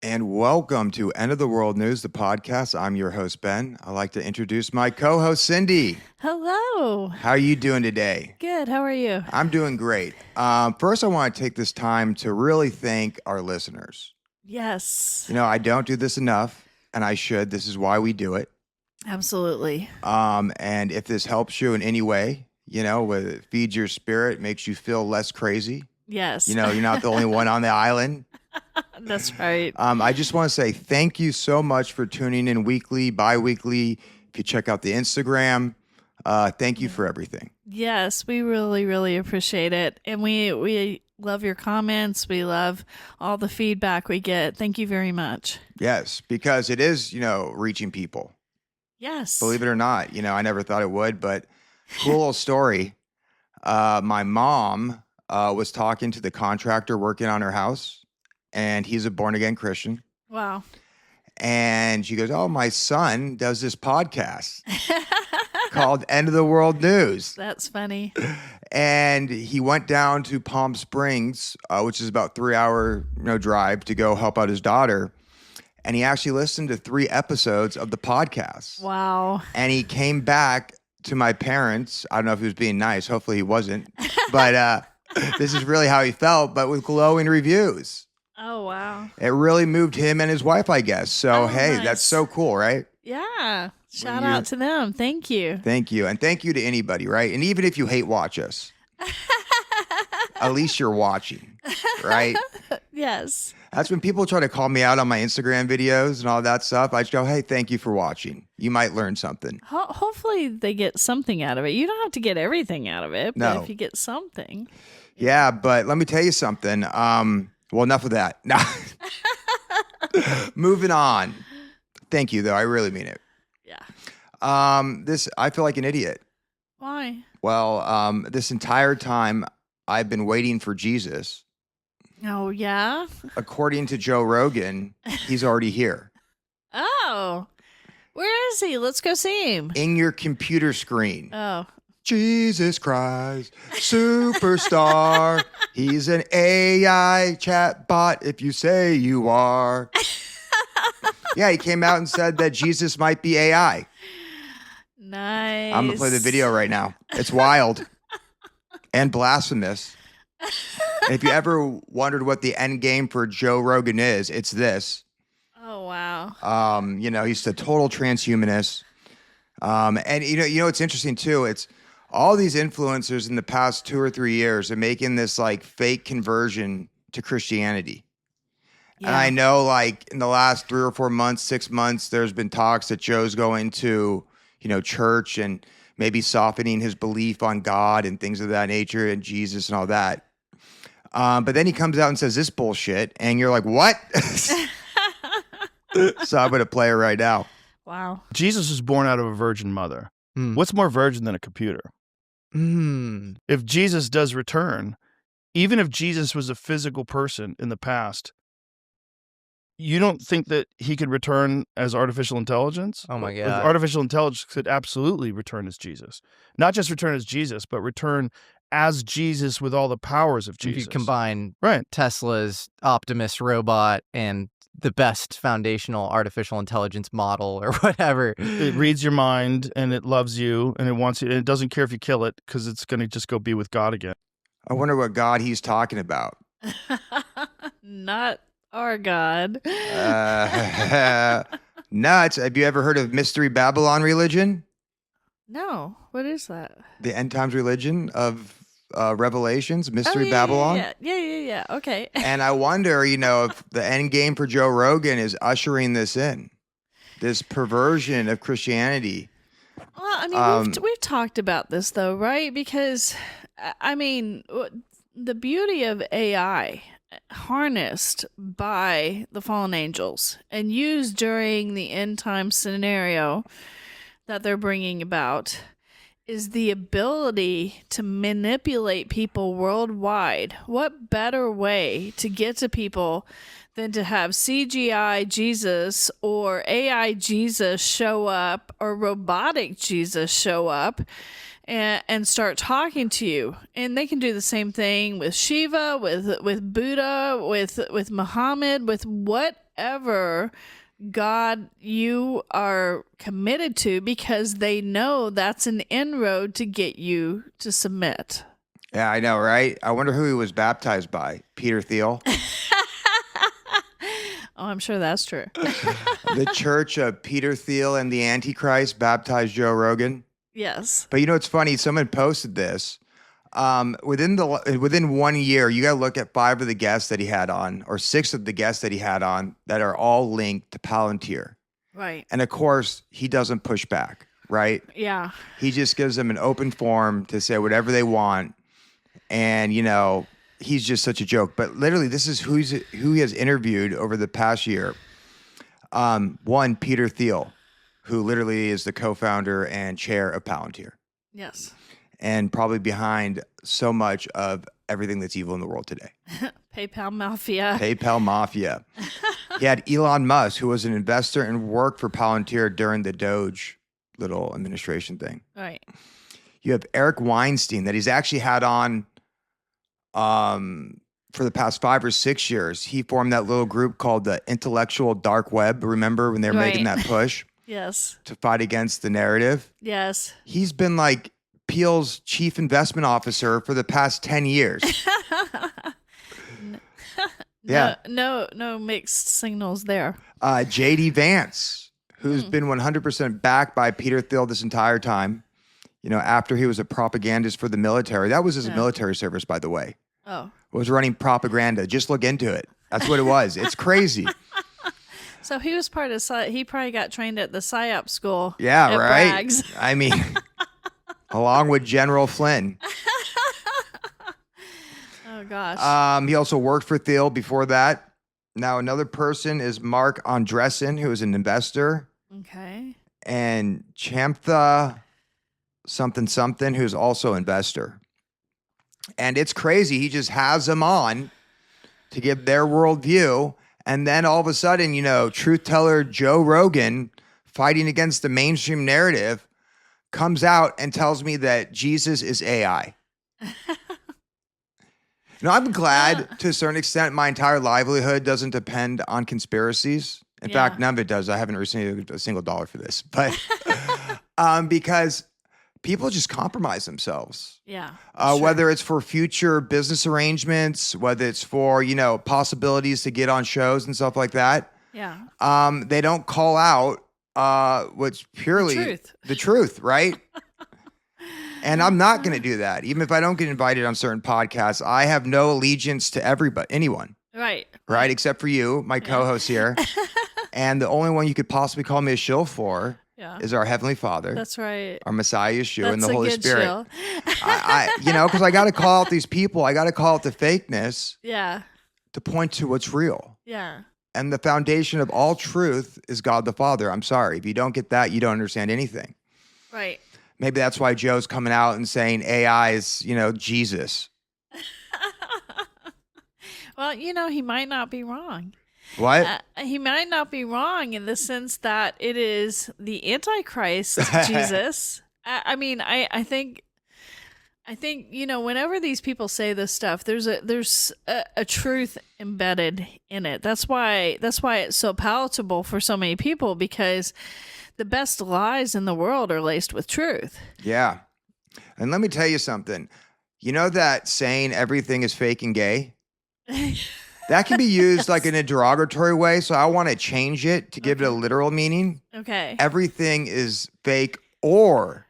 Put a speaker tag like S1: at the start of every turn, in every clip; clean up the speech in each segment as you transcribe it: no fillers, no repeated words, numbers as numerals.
S1: And welcome to End of the World News, the podcast. I'm your host, Ben. I'd like to introduce my co-host, Cindy.
S2: Hello.
S1: How are you doing today?
S2: Good. How are you?
S1: I'm doing great. First, I want to take this time to really thank our listeners.
S2: Yes.
S1: You know, I don't do this enough, and I should. This is why we do it.
S2: Absolutely.
S1: And if this helps you in any way, you know, whether it feeds your spirit, makes you feel less crazy.
S2: Yes.
S1: You know, you're not the only one on the island.
S2: That's right.
S1: I just want to say thank you so much for tuning in weekly, bi-weekly. If you check out the Instagram, thank you for everything.
S2: Yes, we really, really appreciate it. And we love your comments. We love all the feedback we get. Thank you very much.
S1: Yes, because it is, you know, reaching people.
S2: Yes.
S1: Believe it or not, you know, I never thought it would, but cool little story. My mom was talking to the contractor working on her house. And he's a born-again Christian.
S2: Wow.
S1: And she goes, oh, my son does this podcast called End of the World News.
S2: That's funny.
S1: And he went down to Palm Springs, which is about 3-hour drive, to go help out his daughter. And he actually listened to 3 episodes of the podcast.
S2: Wow.
S1: And he came back to my parents. I don't know if he was being nice. Hopefully he wasn't. But this is really how he felt, but with glowing reviews.
S2: Oh, wow.
S1: It really moved him and his wife, I guess. So, hey,
S2: nice.
S1: That's so cool, right?
S2: Yeah. Shout out to them. Thank you.
S1: Thank you. And thank you to anybody, right? And even if you hate watch us, at least you're watching, right?
S2: Yes.
S1: That's when people try to call me out on my Instagram videos and all that stuff. I just go, hey, thank you for watching. You might learn something.
S2: Hopefully they get something out of it. You don't have to get everything out of it, but
S1: No.
S2: if you get something.
S1: Yeah, but let me tell you something. Well, enough of that. No. Moving on. Thank you, though. I really mean it.
S2: Yeah.
S1: I feel like an idiot.
S2: Why?
S1: Well, this entire time I've been waiting for Jesus.
S2: Oh, yeah?
S1: According to Joe Rogan, he's already here.
S2: Oh, where is he? Let's go see him.
S1: In your computer screen.
S2: Oh.
S1: Jesus Christ, superstar. He's an AI chatbot if you say you are. Yeah, he came out and said that Jesus might be AI.
S2: Nice.
S1: I'm going to play the video right now. It's wild and blasphemous. And if you ever wondered what the end game for Joe Rogan is, it's this.
S2: Oh, wow.
S1: You know, he's a total transhumanist. And you know, it's interesting too. It's all these influencers in the past 2 or 3 years are making this like fake conversion to Christianity. Yeah. And I know like in the last 3 or 4 months, 6 months, there's been talks that Joe's going to, you know, church and maybe softening his belief on God and things of that nature and Jesus and all that. But then he comes out and says this bullshit and you're like, what? So I'm going to play it right now.
S2: Wow.
S3: Jesus was born out of a virgin mother. What's more virgin than a computer? If Jesus does return, even if Jesus was a physical person in the past, you don't think that he could return as artificial intelligence?
S4: Oh my God.
S3: Artificial intelligence could absolutely return as Jesus. Not just return as Jesus, but return as Jesus with all the powers of Jesus.
S4: If you combine
S3: right.
S4: Tesla's Optimus robot and the best foundational artificial intelligence model or whatever.
S3: It reads your mind and it loves you and it wants you. And it doesn't care if you kill it because it's going to just go be with God again.
S1: I wonder what God he's talking about.
S2: Not our God.
S1: Nuts. Have you ever heard of Mystery Babylon religion?
S2: No. What is that?
S1: The end times religion of Revelations, Mystery Babylon.
S2: Yeah. Okay.
S1: And I wonder, you know, if the end game for Joe Rogan is ushering this in, this perversion of Christianity.
S2: Well, I mean, we've talked about this though, right? Because, I mean, the beauty of AI harnessed by the fallen angels and used during the end time scenario that they're bringing about is the ability to manipulate people worldwide. What better way to get to people than to have CGI Jesus or AI Jesus show up or robotic Jesus show up and start talking to you? And they can do the same thing with Shiva, with Buddha, with Muhammad, with whatever God you are committed to, because they know that's an inroad to get you to submit.
S1: Yeah, I know, right? I wonder who he was baptized by. Peter Thiel.
S2: Oh, I'm sure that's true.
S1: The Church of Peter Thiel and the Antichrist baptized Joe Rogan.
S2: Yes.
S1: But you know, it's funny. Someone posted this. Within 1 year, you got to look at 5 of the guests that he had on, or 6 of the guests that he had on, that are all linked to Palantir.
S2: Right.
S1: And of course, he doesn't push back, right?
S2: Yeah.
S1: He just gives them an open forum to say whatever they want. And, you know, he's just such a joke. But literally, this is who he has interviewed over the past year. One, Peter Thiel, who literally is the co-founder and chair of Palantir.
S2: Yes.
S1: And probably behind so much of everything that's evil in the world today.
S2: PayPal Mafia.
S1: PayPal Mafia. He had Elon Musk, who was an investor and worked for Palantir during the Doge little administration thing.
S2: Right.
S1: You have Eric Weinstein that he's actually had on for the past 5 or 6 years. He formed that little group called the Intellectual Dark Web. Remember when they were making that push?
S2: Yes.
S1: To fight against the narrative?
S2: Yes.
S1: He's been like Peel's chief investment officer for the past 10 years. Yeah.
S2: No mixed signals there.
S1: JD Vance, who's been 100% backed by Peter Thiel this entire time. You know, after he was a propagandist for the military. That was his military service, by the way.
S2: Oh.
S1: Was running propaganda. Just look into it. That's what it was. It's crazy.
S2: So he was part of, he probably got trained at the PSYOP school.
S1: Yeah,
S2: at
S1: right.
S2: Bragg's.
S1: I mean, along with General Flynn.
S2: Oh, gosh.
S1: He also worked for Thiel before that. Now, another person is Mark Andreessen, who is an investor.
S2: Okay.
S1: And Chamtha something, who's also an investor. And it's crazy. He just has them on to give their worldview. And then all of a sudden, you know, truth teller Joe Rogan, fighting against the mainstream narrative, comes out and tells me that Jesus is AI. You know, I'm glad to a certain extent my entire livelihood doesn't depend on conspiracies. In fact, none of it does. I haven't received a single dollar for this. But because people just compromise themselves.
S2: Yeah.
S1: Whether it's for future business arrangements, whether it's for, you know, possibilities to get on shows and stuff like that.
S2: Yeah.
S1: They don't call out what's purely the truth, right? And I'm not going to do that. Even if I don't get invited on certain podcasts, I have no allegiance to anyone.
S2: Right.
S1: Right? Except for you, my co-host here. And the only one you could possibly call me a shill for is our Heavenly Father.
S2: That's right.
S1: Our Messiah, Yeshua, and the
S2: That's a
S1: Holy
S2: good
S1: Spirit.
S2: shill.
S1: You know, because I got to call out these people. I got to call out the fakeness.
S2: Yeah.
S1: To point to what's real.
S2: Yeah.
S1: And the foundation of all truth is God the Father. I'm sorry. If you don't get that, you don't understand anything.
S2: Right.
S1: Maybe that's why Joe's coming out and saying AI is, you know, Jesus.
S2: Well, you know, he might not be wrong.
S1: What?
S2: He might not be wrong in the sense that it is the Antichrist, Jesus. I mean, I think, you know, whenever these people say this stuff, there's a truth embedded in it. That's why it's so palatable for so many people, because the best lies in the world are laced with truth.
S1: Yeah. And let me tell you something. You know that saying everything is fake and gay? That can be used like in a derogatory way. So I want to change it to give it a literal meaning.
S2: Okay.
S1: Everything is fake or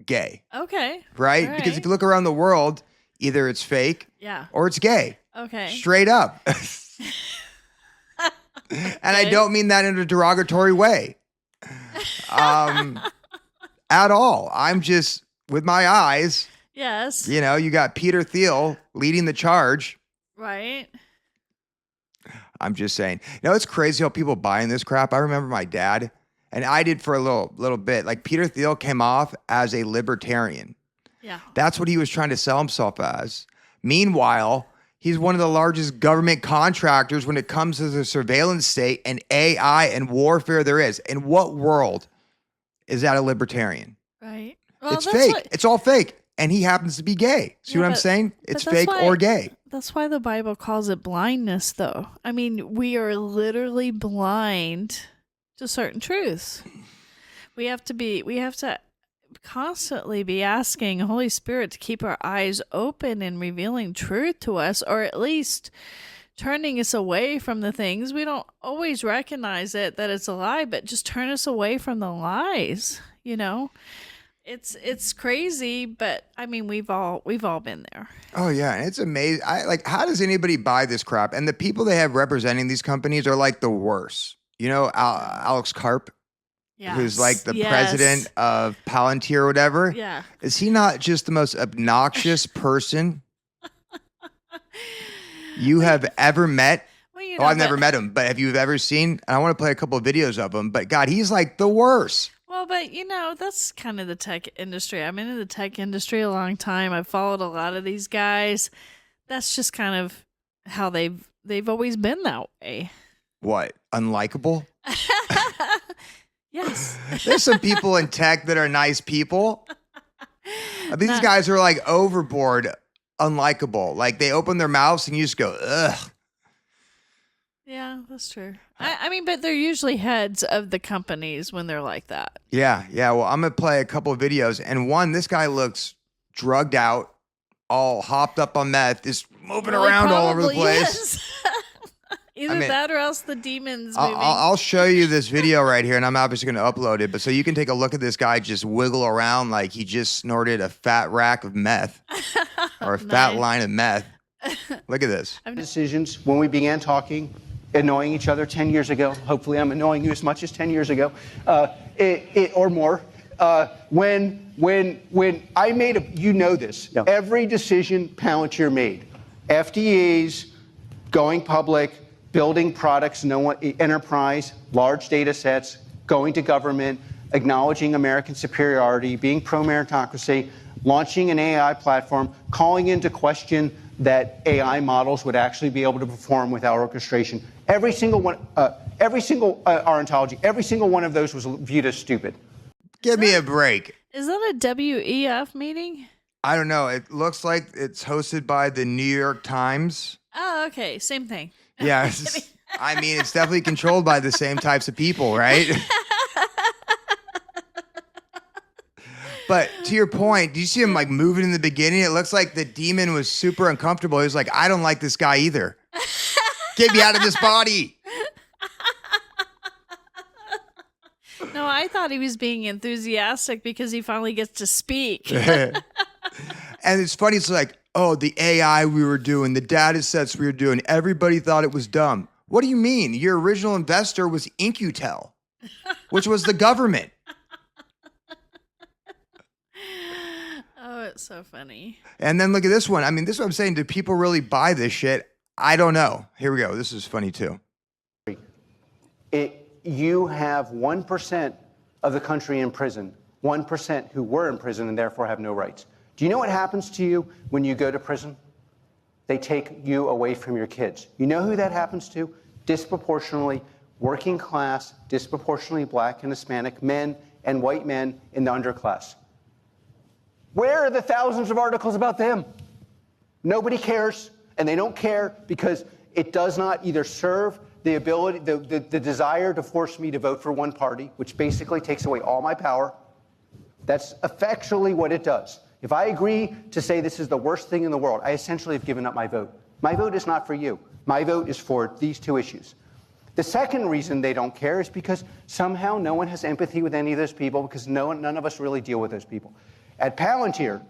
S1: gay.
S2: Okay.
S1: Right? Because if you look around the world, either it's fake or it's gay.
S2: Okay.
S1: Straight up. And I don't mean that in a derogatory way. At all. I'm just, with my eyes.
S2: Yes.
S1: You know, you got Peter Thiel leading the charge.
S2: Right.
S1: I'm just saying. You know, it's crazy how people buy in this crap. I remember my dad, and I did for a little bit. Like, Peter Thiel came off as a libertarian.
S2: Yeah.
S1: That's what he was trying to sell himself as. Meanwhile, he's one of the largest government contractors when it comes to the surveillance state and AI and warfare there is. In what world is that a libertarian?
S2: Right. Well,
S1: it's fake. It's all fake. And he happens to be gay. See what I'm saying? It's fake or gay.
S2: that's why the Bible calls it blindness, though. I mean, we are literally blind to certain truths. We have to constantly be asking Holy Spirit to keep our eyes open and revealing truth to us, or at least turning us away from the things. We don't always recognize it that it's a lie, but just turn us away from the lies, you know? It's crazy, but I mean, we've all been there.
S1: Oh yeah, and it's amazing. How does anybody buy this crap? And the people they have representing these companies are like the worst. You know, Alex Karp, who's like the president of Palantir or whatever.
S2: Yeah.
S1: Is he not just the most obnoxious person you have ever met?
S2: Well,
S1: I've never met him, but have you ever seen? And I want to play a couple of videos of him, but God, he's like the worst.
S2: Well, but that's kind of the tech industry. I've been in the tech industry a long time. I've followed a lot of these guys. That's just kind of how they've always been that way.
S1: What? Unlikable?
S2: Yes.
S1: There's some people in tech that are nice people. These guys are like overboard, unlikable. Like they open their mouths and you just go, ugh.
S2: Yeah, that's true. I mean, but they're usually heads of the companies when they're like that.
S1: Yeah. Well, I'm going to play a couple of videos. And this guy looks drugged out, all hopped up on meth, just moving around all over the place.
S2: Yes. Either that or else the demons moving.
S1: I'll show you this video right here, and I'm obviously going to upload it. But so you can take a look at this guy just wiggle around like he just snorted a fat rack of meth or a fat line of meth. Look at this.
S5: Decisions when we began talking, annoying each other 10 years ago. Hopefully I'm annoying you as much as 10 years ago, or more. When I made you know this, every decision Palantir made, FDEs, going public, building products, enterprise, large data sets, going to government, acknowledging American superiority, being pro-meritocracy, launching an AI platform, calling into question that AI models would actually be able to perform without orchestration. Every single one, our ontology, every single one of those was viewed as stupid.
S1: Give me a break.
S2: Is that a WEF meeting?
S1: I don't know. It looks like it's hosted by the New York Times.
S2: Oh, okay. Same thing.
S1: Yeah. I mean, it's definitely controlled by the same types of people, right? But to your point, do you see him like moving in the beginning? It looks like the demon was super uncomfortable. He was like, I don't like this guy either. Get me out of this body.
S2: No, I thought he was being enthusiastic because he finally gets to speak.
S1: And it's funny. It's like, oh, the AI we were doing, the data sets we were doing, everybody thought it was dumb. What do you mean? Your original investor was Incutel, which was the government.
S2: Oh, it's so funny.
S1: And then look at this one. I mean, this is what I'm saying. Do people really buy this shit? I don't know. Here we go. This is funny too.
S5: You have 1% of the country in prison, 1% who were in prison and therefore have no rights. Do you know what happens to you when you go to prison? They take you away from your kids. You know who that happens to? Disproportionately working class, disproportionately black and Hispanic men and white men in the underclass. Where are the thousands of articles about them? Nobody cares, and they don't care because it does not either serve the ability, the desire to force me to vote for one party, which basically takes away all my power. That's effectually what it does. If I agree to say this is the worst thing in the world, I essentially have given up my vote. My vote is not for you. My vote is for these two issues. The second reason they don't care is because somehow no one has empathy with any of those people because none of us really deal with those people. At Palantir,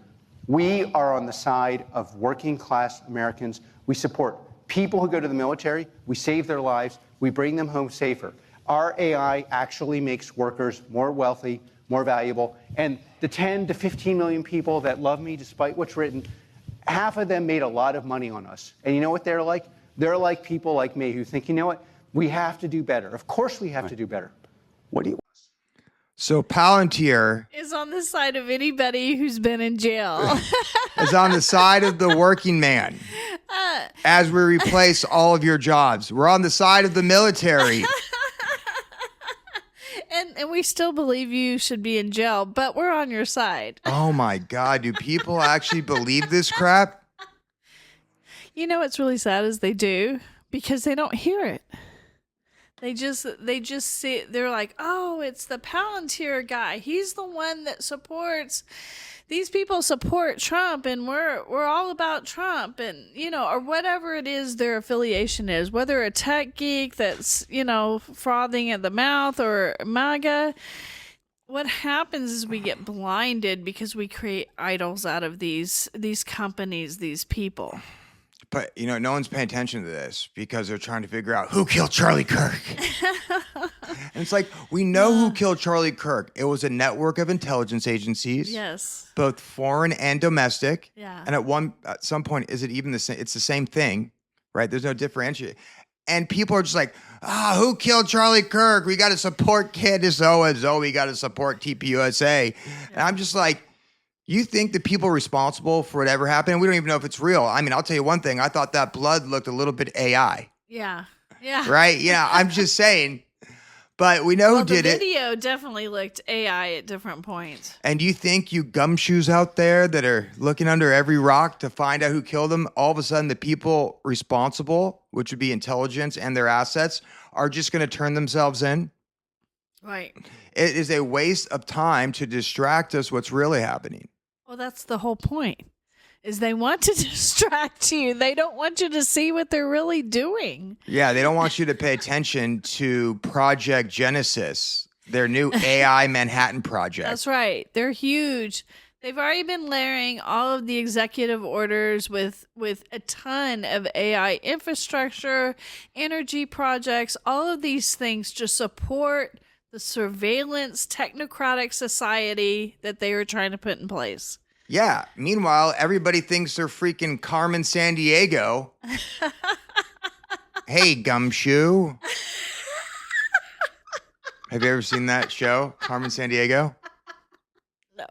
S5: we are on the side of working class Americans. We support people who go to the military. We save their lives. We bring them home safer. Our AI actually makes workers more wealthy, more valuable. And the 10 to 15 million people that love me despite what's written, half of them made a lot of money on us. And you know what they're like? They're like people like me who think, you know what? We have to do better. Of course we have to do better. What do you want?
S1: So Palantir
S2: is on the side of anybody who's been in jail.
S1: is on the side of the working man. As we replace all of your jobs, we're on the side of the military.
S2: And we still believe you should be in jail, but we're on your side.
S1: Oh my God. Do people actually believe this crap?
S2: You know what's really sad is they do, because they don't hear it. They just see, they're like, oh, it's the Palantir guy. He's the one that supports, these people support Trump, and we're all about Trump, and or whatever it is their affiliation is, whether a tech geek that's frothing at the mouth or MAGA. What happens is we get blinded because we create idols out of these companies, these people.
S1: But, no one's paying attention to this because they're trying to figure out who killed Charlie Kirk. And it's like, we know who killed Charlie Kirk. It was a network of intelligence agencies.
S2: Yes.
S1: Both foreign and domestic.
S2: Yeah.
S1: And at some point, is it even the same? It's the same thing, right? There's no differentiation. And people are just like, who killed Charlie Kirk? We got to support Candace Owens. Oh, we got to support TPUSA. Yeah. And I'm just like, you think the people responsible for whatever happened, we don't even know if it's real. I mean, I'll tell you one thing. I thought that blood looked a little bit AI.
S2: Yeah. Yeah.
S1: Right? Yeah, I'm just saying. But we know who did it.
S2: The video definitely looked AI at different points.
S1: And do you think you gumshoes out there that are looking under every rock to find out who killed them, all of a sudden the people responsible, which would be intelligence and their assets, are just going to turn themselves in?
S2: Right.
S1: It is a waste of time to distract us what's really happening.
S2: Well, that's the whole point, is they want to distract you. They don't want you to see what they're really doing.
S1: Yeah, they don't want you to pay attention to Project Genesis, their new AI Manhattan project.
S2: That's right. They're huge. They've already been layering all of the executive orders with a ton of AI infrastructure, energy projects, all of these things to support the surveillance technocratic society that they were trying to put in place.
S1: Yeah. Meanwhile, everybody thinks they're freaking Carmen Sandiego. Hey, gumshoe. Have you ever seen that show, Carmen Sandiego?
S2: No.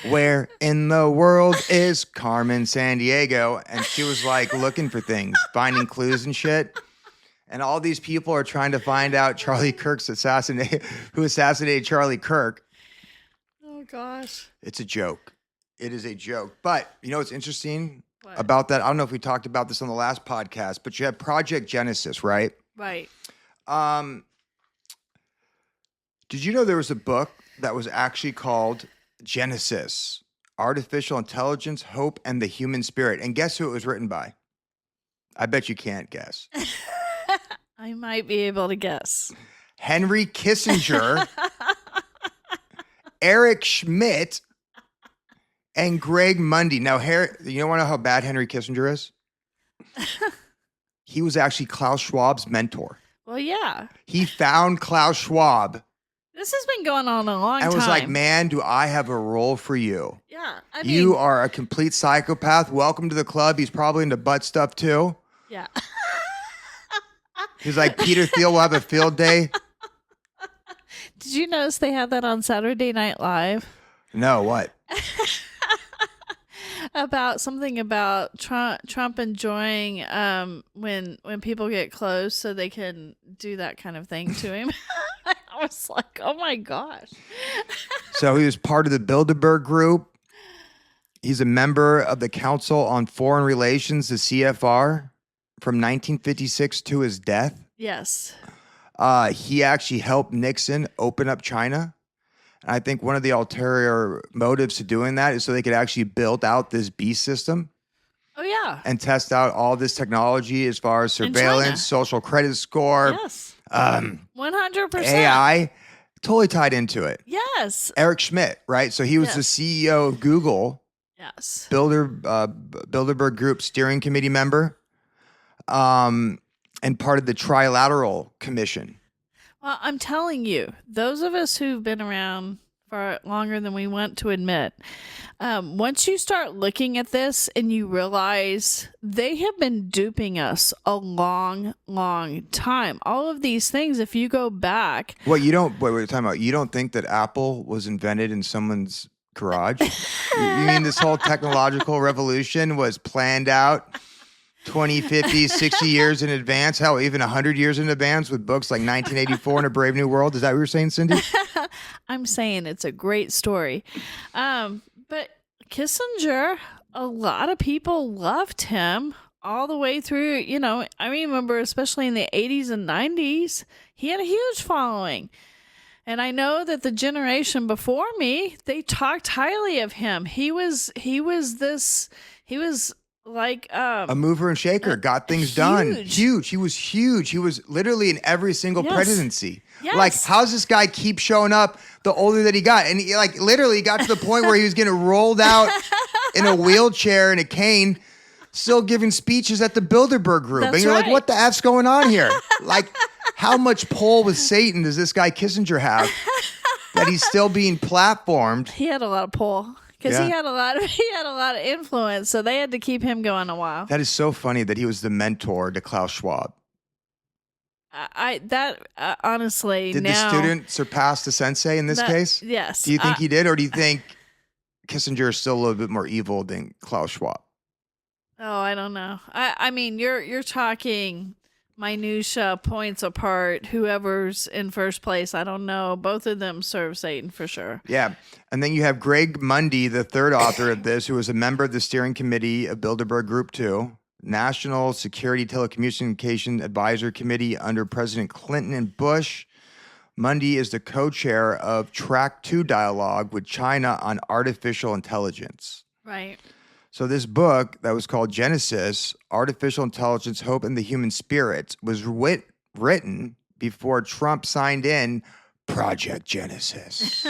S1: Where in the world is Carmen Sandiego? And she was like looking for things, finding clues and shit. And all these people are trying to find out Charlie Kirk's who assassinated Charlie Kirk.
S2: Oh, gosh.
S1: It's a joke. It is a joke. But you know what's interesting
S2: What?
S1: about that? I don't know if we talked about this on the last podcast, but you have Project Genesis, right?
S2: Right.
S1: Did you know there was a book that was actually called Genesis, Artificial Intelligence, Hope, and the Human Spirit? And guess who it was written by? I bet you can't guess.
S2: I might be able to guess.
S1: Henry Kissinger, Eric Schmidt, and Greg Mundy. Now, you want to know how bad Henry Kissinger is? He was actually Klaus Schwab's mentor.
S2: Well, yeah.
S1: He found Klaus Schwab
S2: This has been going on a long time.
S1: and was like, man, do I have a role for you?
S2: Yeah. I mean,
S1: You are a complete psychopath. Welcome to the club. He's probably into butt stuff too.
S2: yeah.
S1: He's like, Peter Thiel will have a field day.
S2: Did you notice they had that on Saturday Night Live?
S1: No, what?
S2: About something about Trump enjoying when people get close so they can do that kind of thing to him. I was like, oh my gosh.
S1: So he was part of the Bilderberg Group. He's a member of the Council on Foreign Relations, the CFR, from 1956 to his death.
S2: Yes.
S1: He actually helped Nixon open up China. And I think one of the ulterior motives to doing that is so they could actually build out this beast system
S2: Oh yeah.
S1: and test out all this technology as far as
S2: In China.
S1: surveillance, social credit score,
S2: Yes. 100%.
S1: AI, totally tied into it.
S2: Yes.
S1: Eric Schmidt, right? So he was the
S2: Yes.
S1: CEO of Google,
S2: Yes.
S1: Bilderberg Group steering committee member, and part of the Trilateral Commission.
S2: Well, I'm telling you, those of us who've been around for longer than we want to admit, once you start looking at this and you realize they have been duping us a long, long time. All of these things, if you go back,
S1: What you don't? What we're talking about? You don't think that Apple was invented in someone's garage? You mean this whole technological revolution was planned out 20, 50, 60 years in advance? Hell, even 100 years in advance with books like 1984 and A Brave New World? Is that what you're saying, Cindy?
S2: I'm saying it's a great story. But Kissinger a lot of people loved him all the way through. I remember especially in the 80s and 90s, he had a huge following. And I know that the generation before me, they talked highly of him. He was like
S1: a mover and shaker, got things done. Huge. He was huge. He was literally in every single presidency.
S2: Yes.
S1: Like, how's this guy keep showing up the older that he got? And he, like, literally got to the point where he was getting rolled out in a wheelchair and a cane, still giving speeches at the Bilderberg group.
S2: That's
S1: and you're like,
S2: right.
S1: what the F's going on here? Like, how much pull with Satan does this guy Kissinger have that he's still being platformed?
S2: He had a lot of pull. Because he had a lot of influence, so they had to keep him going a while.
S1: That is so funny that he was the mentor to Klaus Schwab.
S2: Honestly,
S1: did
S2: now,
S1: the student surpass the sensei in this case?
S2: Yes.
S1: Do you think he did, or do you think Kissinger is still a little bit more evil than Klaus Schwab?
S2: Oh, I don't know. I mean, you're talking minutia points apart. Whoever's in first place, I don't know. Both of them serve Satan for sure.
S1: Yeah. And then you have Greg Mundy, the third author of this, who was a member of the steering committee of Bilderberg Group 2, National Security Telecommunication Advisory Committee under President Clinton and Bush. Mundy is the co-chair of Track 2 Dialogue with China on Artificial Intelligence.
S2: Right.
S1: So this book that was called Genesis, Artificial Intelligence, Hope, and the Human Spirit was written before Trump signed in Project Genesis.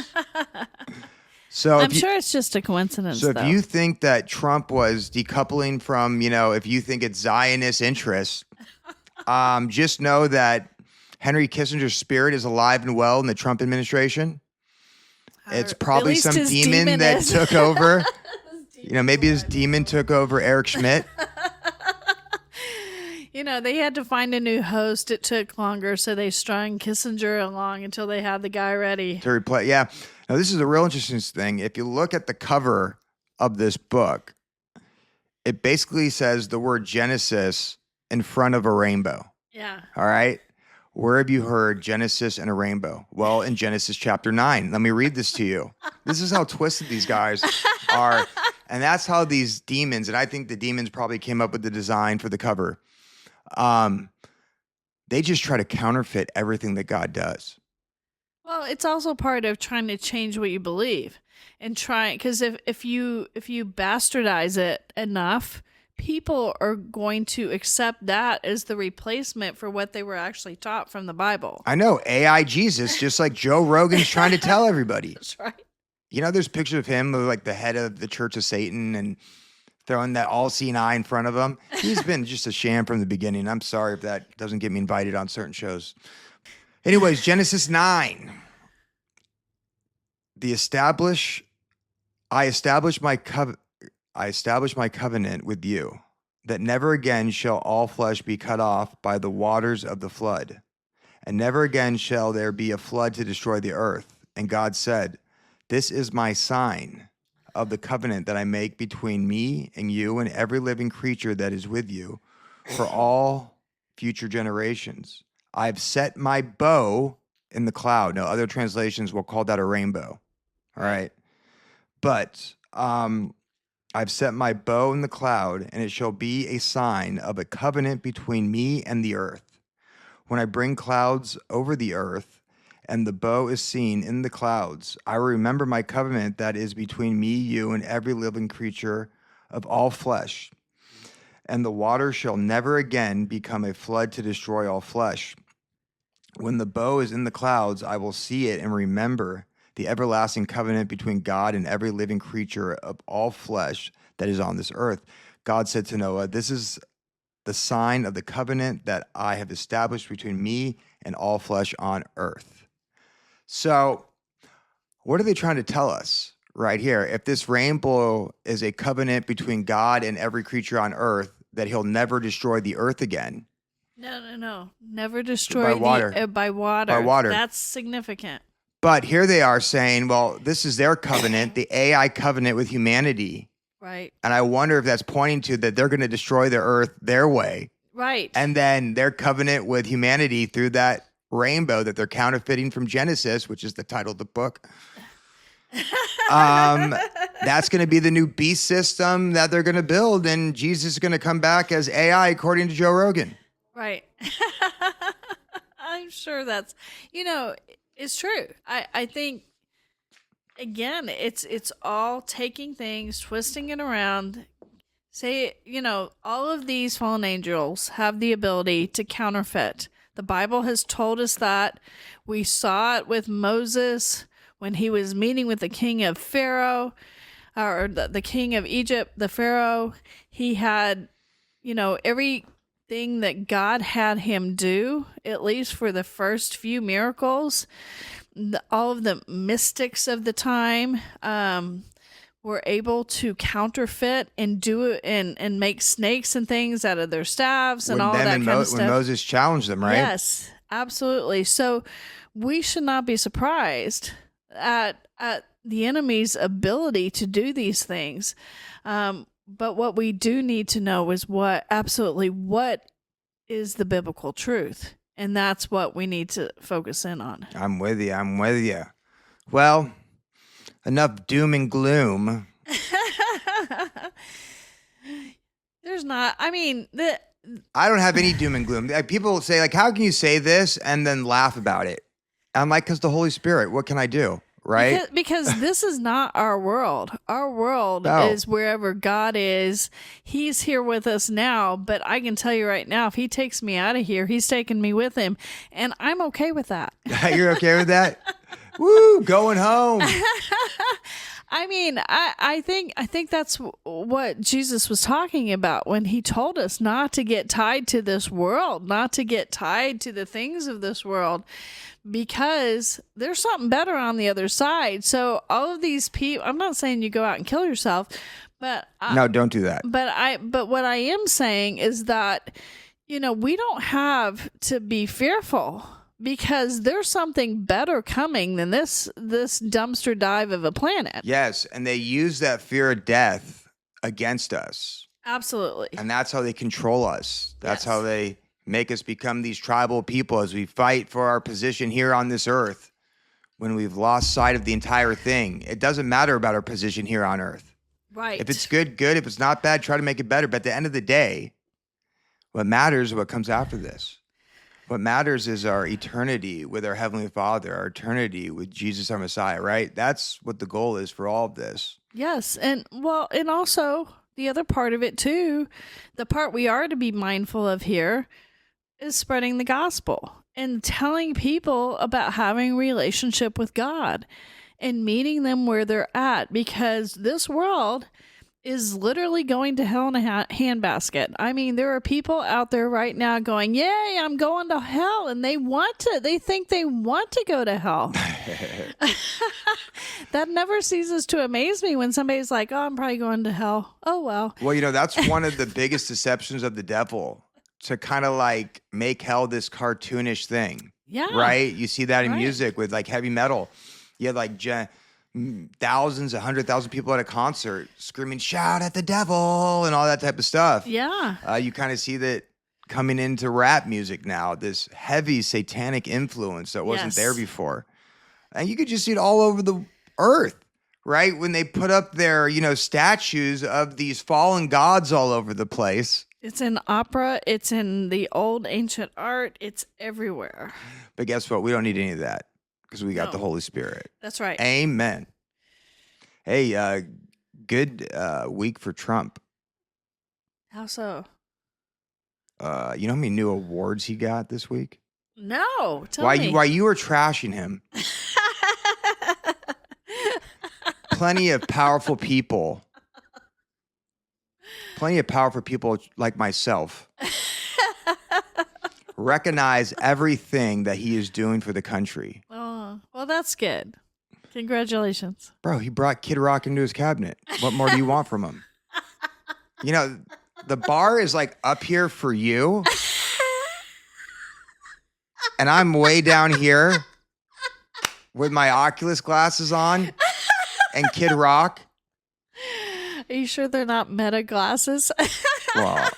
S1: So
S2: I'm sure it's just a coincidence,
S1: So
S2: though.
S1: if you think that Trump was decoupling from, if you think it's Zionist interests, just know that Henry Kissinger's spirit is alive and well in the Trump administration. It's probably
S2: least
S1: some
S2: his
S1: demon
S2: demon
S1: that
S2: is.
S1: took over. Maybe his demon took over Eric Schmidt.
S2: They had to find a new host. It took longer, so they strung Kissinger along until they had the guy ready.
S1: To replay. Yeah. Now, this is a real interesting thing. If you look at the cover of this book, it basically says the word Genesis in front of a rainbow.
S2: Yeah.
S1: All right. Where have you heard Genesis and a rainbow? Well, in Genesis chapter 9. Let me read this to you. This is how twisted these guys are. And that's how these demons, and I think the demons probably came up with the design for the cover. They just try to counterfeit everything that God does.
S2: Well, it's also part of trying to change what you believe and because if you bastardize it enough, people are going to accept that as the replacement for what they were actually taught from the Bible.
S1: I know, AI Jesus, just like Joe Rogan's trying to tell everybody.
S2: That's right.
S1: There's pictures of him with like the head of the Church of Satan and throwing that all-seeing eye in front of him. He's been just a sham from the beginning. I'm sorry if that doesn't get me invited on certain shows. Anyways, Genesis 9. I establish my covenant with you, that never again shall all flesh be cut off by the waters of the flood, and never again shall there be a flood to destroy the earth. And God said, this is my sign of the covenant that I make between me and you and every living creature that is with you for all future generations. I've set my bow in the cloud. Now, other translations will call that a rainbow. All right. But I've set my bow in the cloud, and it shall be a sign of a covenant between me and the earth. When I bring clouds over the earth, and the bow is seen in the clouds, I will remember my covenant that is between me, you, and every living creature of all flesh. And the water shall never again become a flood to destroy all flesh. When the bow is in the clouds, I will see it and remember the everlasting covenant between God and every living creature of all flesh that is on this earth. God said to Noah, this is the sign of the covenant that I have established between me and all flesh on earth. So what are they trying to tell us right here? If this rainbow is a covenant between God and every creature on earth, that he'll never destroy the earth again.
S2: No. Never destroy
S1: By water.
S2: By water.
S1: By water.
S2: That's significant.
S1: But here they are saying, well, this is their covenant, the AI covenant with humanity.
S2: Right.
S1: And I wonder if that's pointing to that they're going to destroy the earth their way.
S2: Right.
S1: And then their covenant with humanity through that rainbow that they're counterfeiting from Genesis, which is the title of the book. That's going to be the new beast system that they're going to build, and Jesus is going to come back as AI, according to Joe Rogan.
S2: Right. I'm sure that's, it's true. I think, again, it's all taking things, twisting it around. Say, all of these fallen angels have the ability to counterfeit. The Bible has told us that. We saw it with Moses when he was meeting with the king of Pharaoh, or the king of Egypt, the Pharaoh. He had, everything that God had him do, at least for the first few miracles. All of the mystics of the time were able to counterfeit and do it and make snakes and things out of their staffs and all that kind of stuff.
S1: When Moses challenged them, right?
S2: Yes, absolutely. So we should not be surprised at the enemy's ability to do these things. But what we do need to know is what is the biblical truth. And that's what we need to focus in on.
S1: I'm with you. Well, enough doom and gloom.
S2: There's not. I mean,
S1: I don't have any doom and gloom. Like, people say, like, how can you say this and then laugh about it? I'm like, because the Holy Spirit, what can I do? Right?
S2: Because this is not our world. Our world is wherever God is. He's here with us now, but I can tell you right now, if he takes me out of here, he's taking me with him. And I'm okay with that.
S1: You're okay with that? Woo, going home.
S2: I mean, I think that's what Jesus was talking about when he told us not to get tied to this world, not to get tied to the things of this world, because there's something better on the other side. So all of these people, I'm not saying you go out and kill yourself, but
S1: no, don't do that.
S2: But what I am saying is that, we don't have to be fearful, because there's something better coming than this dumpster dive of a planet.
S1: Yes, and they use that fear of death against us.
S2: Absolutely.
S1: And that's how they control us. That's
S2: Yes.
S1: how they make us become these tribal people as we fight for our position here on this earth when we've lost sight of the entire thing. It doesn't matter about our position here on earth.
S2: Right.
S1: If it's good, good. If it's not bad, try to make it better. But at the end of the day, what matters is what comes after this. What matters is our eternity with our Heavenly Father, our eternity with Jesus, our Messiah, right? That's what the goal is for all of this.
S2: Yes. And also the other part of it too, the part we are to be mindful of here is spreading the gospel and telling people about having a relationship with God and meeting them where they're at, because this world is literally going to hell in a handbasket. I mean, there are people out there right now going, yay, I'm going to hell. And they think they want to go to hell. That never ceases to amaze me when somebody's like, oh, I'm probably going to hell. Oh, well.
S1: Well, that's one of the biggest deceptions of the devil, to kind of like make hell this cartoonish thing.
S2: Yeah.
S1: Right? You see that in
S2: Right.
S1: music with like heavy metal. You have like thousands, 100,000 people at a concert screaming, shout at the devil and all that type of stuff.
S2: Yeah.
S1: You kind of see that coming into rap music now, this heavy satanic influence that wasn't
S2: Yes.
S1: there before. And you could just see it all over the earth, right? When they put up their, statues of these fallen gods all over the place.
S2: It's in opera. It's in the old ancient art. It's everywhere.
S1: But guess what? We don't need any of that because we got
S2: No.
S1: the Holy Spirit.
S2: That's right.
S1: Amen. Hey, good week for Trump.
S2: How so?
S1: You know how many new awards he got this week?
S2: No. Tell
S1: Why
S2: me.
S1: you were trashing him. Plenty of powerful people like myself recognize everything that he is doing for the country.
S2: Oh, well, that's good. Congratulations.
S1: Bro, he brought Kid Rock into his cabinet. What more do you want from him? The bar is like up here for you. And I'm way down here with my Oculus glasses on and Kid Rock.
S2: Are you sure they're not Meta glasses?
S1: Well,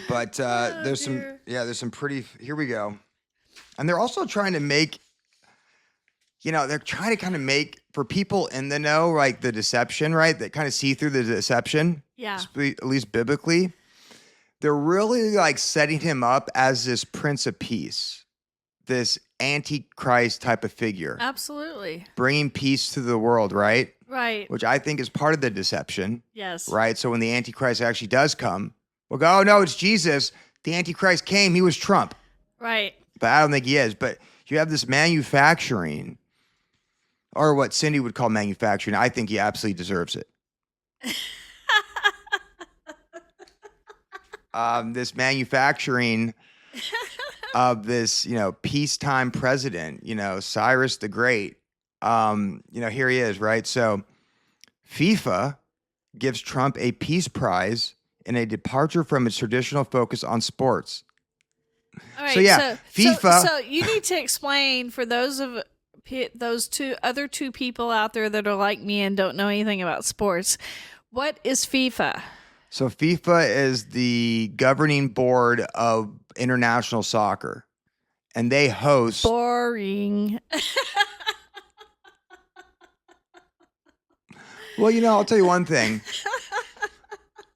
S1: but there's
S2: dear.
S1: some pretty, here we go. And they're also trying to make they're trying to kind of make, for people in the know, like the deception, right? That kind of see through the deception.
S2: Yeah.
S1: At least biblically. They're really like setting him up as this Prince of Peace, this Antichrist type of figure.
S2: Absolutely.
S1: Bringing peace to the world, right?
S2: Right.
S1: Which I think is part of the deception.
S2: Yes.
S1: Right? So when the Antichrist actually does come, we'll go, oh, no, it's Jesus. The Antichrist came. He was Trump.
S2: Right.
S1: But I don't think he is. But you have this manufacturing, or what Cindy would call manufacturing. I think he absolutely deserves it. This manufacturing of this, peacetime president, Cyrus the Great. Here he is, right? So FIFA gives Trump a peace prize in a departure from its traditional focus on sports.
S2: All right,
S1: So, yeah, FIFA.
S2: So you need to explain for those other two people out there that are like me and don't know anything about sports. What is FIFA?
S1: So FIFA is the governing board of international soccer, and they host.
S2: Boring.
S1: Well, I'll tell you one thing.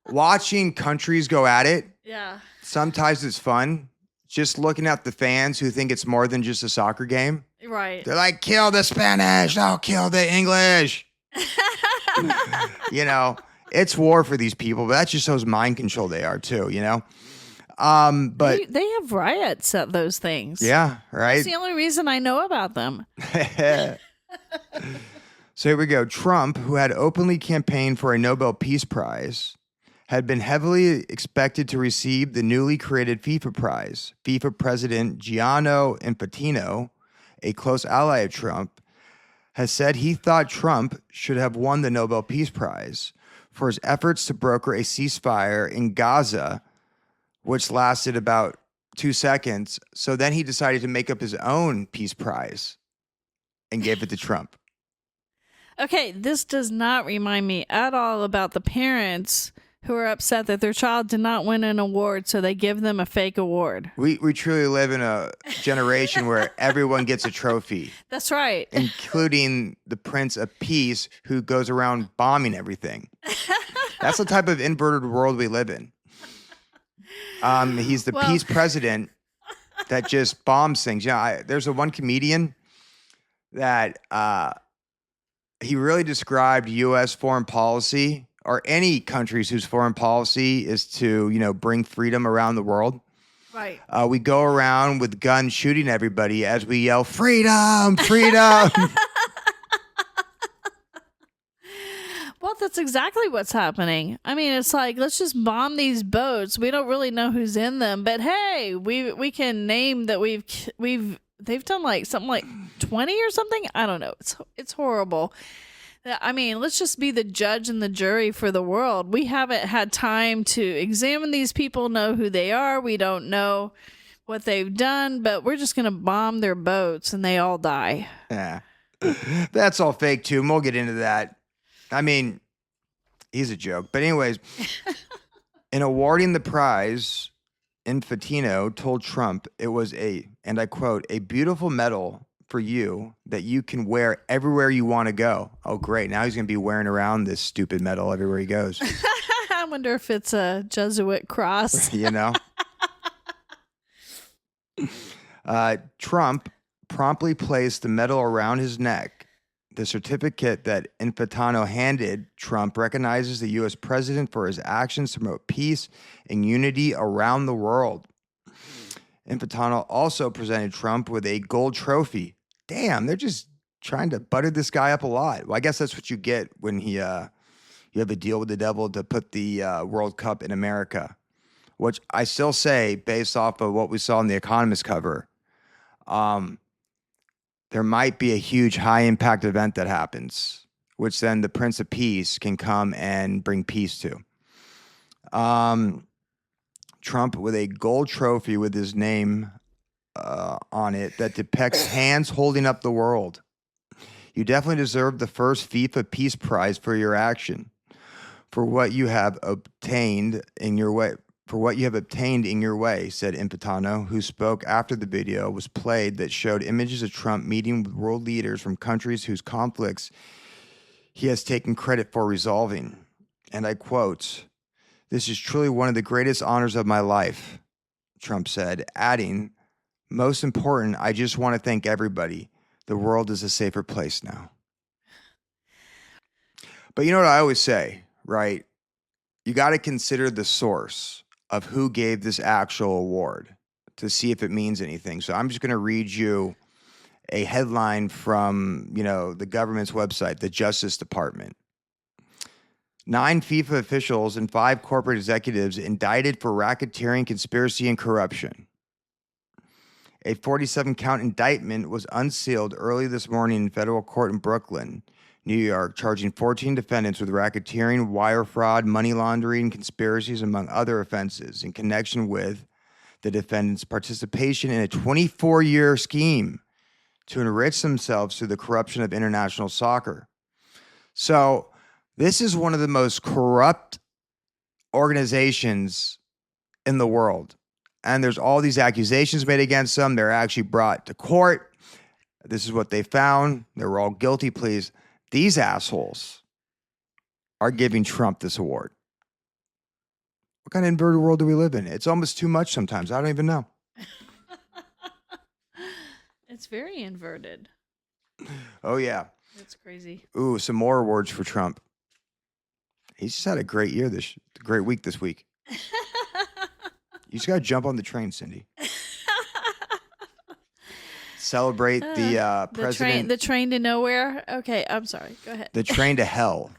S1: Watching countries go at it,
S2: Yeah.
S1: sometimes it's fun. Just looking at the fans who think it's more than just a soccer game.
S2: Right.
S1: They're like, kill the Spanish, no, kill the English. It's war for these people, but that just shows mind control they are too, But
S2: they have riots at those things.
S1: yeah, right.
S2: That's the only reason I know about them.
S1: So here we go. Trump, who had openly campaigned for a Nobel Peace Prize, had been heavily expected to receive the newly created FIFA prize. FIFA president Gianni Infantino, a close ally of Trump, has said he thought Trump should have won the Nobel Peace Prize for his efforts to broker a ceasefire in Gaza, which lasted about 2 seconds. So then he decided to make up his own peace prize and gave it to Trump.
S2: Okay, this does not remind me at all about the parents who are upset that their child did not win an award, so they give them a fake award.
S1: We truly live in a generation where everyone gets a trophy.
S2: That's right.
S1: Including the Prince of Peace, who goes around bombing everything. That's the type of inverted world we live in. He's the peace president that just bombs things. There's one comedian that he really described U.S. foreign policy, or any countries whose foreign policy is to, bring freedom around the world.
S2: Right.
S1: We go around with guns shooting everybody as we yell, freedom, freedom.
S2: Well, that's exactly what's happening. I mean, it's like, let's just bomb these boats. We don't really know who's in them, but hey, we can name that they've done like something like 20 or something. I don't know. It's horrible. I mean, let's just be the judge and the jury for the world. We haven't had time to examine these people, know who they are. We don't know what they've done, but we're just going to bomb their boats and they all die.
S1: Yeah. That's all fake too. And we'll get into that. I mean, he's a joke. But anyways, in awarding the prize, Infantino told Trump it was and I quote, a beautiful medal for you that you can wear everywhere you want to go. Oh, great. Now he's going to be wearing around this stupid medal everywhere he goes.
S2: I wonder if it's a Jesuit cross.
S1: Trump promptly placed the medal around his neck. The certificate that Infantino handed Trump recognizes the U.S. president for his actions to promote peace and unity around the world. Infantino also presented Trump with a gold trophy. Damn, they're just trying to butter this guy up a lot. Well, I guess that's what you get when you have a deal with the devil to put the World Cup in America, which I still say, based off of what we saw in the Economist cover, there might be a huge high-impact event that happens, which then the Prince of Peace can come and bring peace to. Trump with a gold trophy with his name on it that depicts hands holding up the world. You definitely deserve the first FIFA Peace Prize for your action, for what you have obtained in your way, for what you have obtained in your way, said Impitano, who spoke after the video was played that showed images of Trump meeting with world leaders from countries whose conflicts he has taken credit for resolving. And I quote, "This is truly one of the greatest honors of my life," Trump said, adding, "Most important, I just want to thank everybody. The world is a safer place now." But you know what I always say, right? You got to consider the source of who gave this actual award to see if it means anything. So I'm just going to read you a headline from, the government's website, the Justice Department. 9 FIFA officials and 5 corporate executives indicted for racketeering, conspiracy, and corruption. A 47-count indictment was unsealed early this morning in federal court in Brooklyn, New York, charging 14 defendants with racketeering, wire fraud, money laundering, conspiracies, among other offenses, in connection with the defendants' participation in a 24-year scheme to enrich themselves through the corruption of international soccer. So this is one of the most corrupt organizations in the world. And there's all these accusations made against them. They're actually brought to court. This is what they found. They were all guilty pleas. These assholes are giving Trump this award. What kind of inverted world do we live in? It's almost too much sometimes. I don't even know.
S2: It's very inverted.
S1: Oh, yeah.
S2: It's crazy.
S1: Ooh, some more awards for Trump. He's just had a great year, great week this week. You just got to jump on the train, Cindy. Celebrate the president.
S2: The train to nowhere? Okay, I'm sorry. Go ahead.
S1: The train to hell.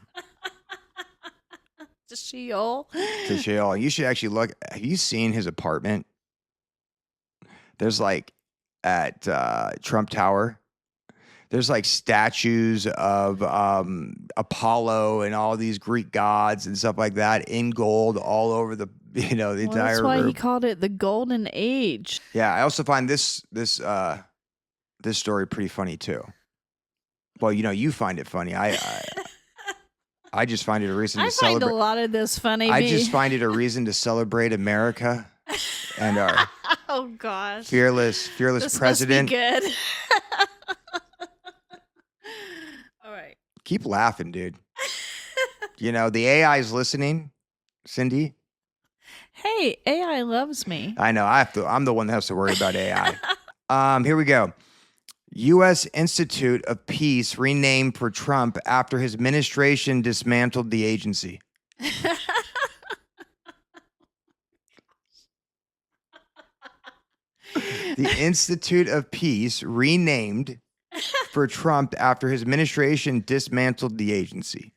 S2: To Sheol.
S1: To Sheol. You should actually look. Have you seen his apartment? There's like at Trump Tower. There's like statues of Apollo and all these Greek gods and stuff like that in gold all over the entire
S2: That's why
S1: room.
S2: he called it the Golden Age.
S1: Yeah, I also find this story pretty funny too. Well, you find it funny. I just find it a reason to celebrate.
S2: I find a lot of this funny.
S1: I just find it a reason to celebrate America and our
S2: oh gosh,
S1: fearless
S2: this
S1: president.
S2: Must be good. All right.
S1: Keep laughing, dude. The AI is listening, Cindy.
S2: Hey, AI loves me.
S1: I know. I'm the one that has to worry about AI. Here we go. U.S. Institute of Peace renamed for Trump after his administration dismantled the agency. The Institute of Peace renamed for Trump after his administration dismantled the agency.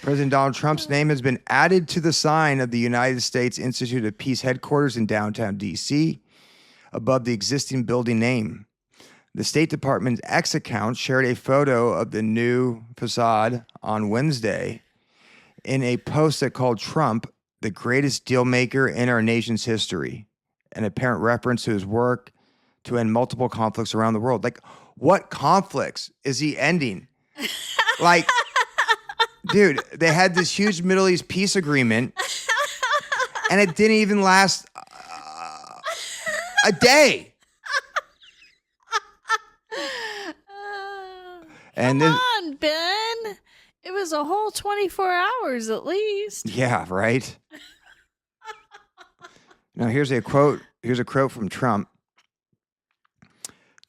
S1: President Donald Trump's name has been added to the sign of the United States Institute of Peace headquarters in downtown D.C. above the existing building name. The State Department's X account shared a photo of the new facade on Wednesday in a post that called Trump the greatest deal maker in our nation's history, an apparent reference to his work to end multiple conflicts around the world. Like, what conflicts is he ending? Like, dude, they had this huge Middle East peace agreement, and it didn't even last a day.
S2: Come on, Ben. It was a whole 24 hours at least.
S1: Yeah, right? Now, here's a quote from Trump.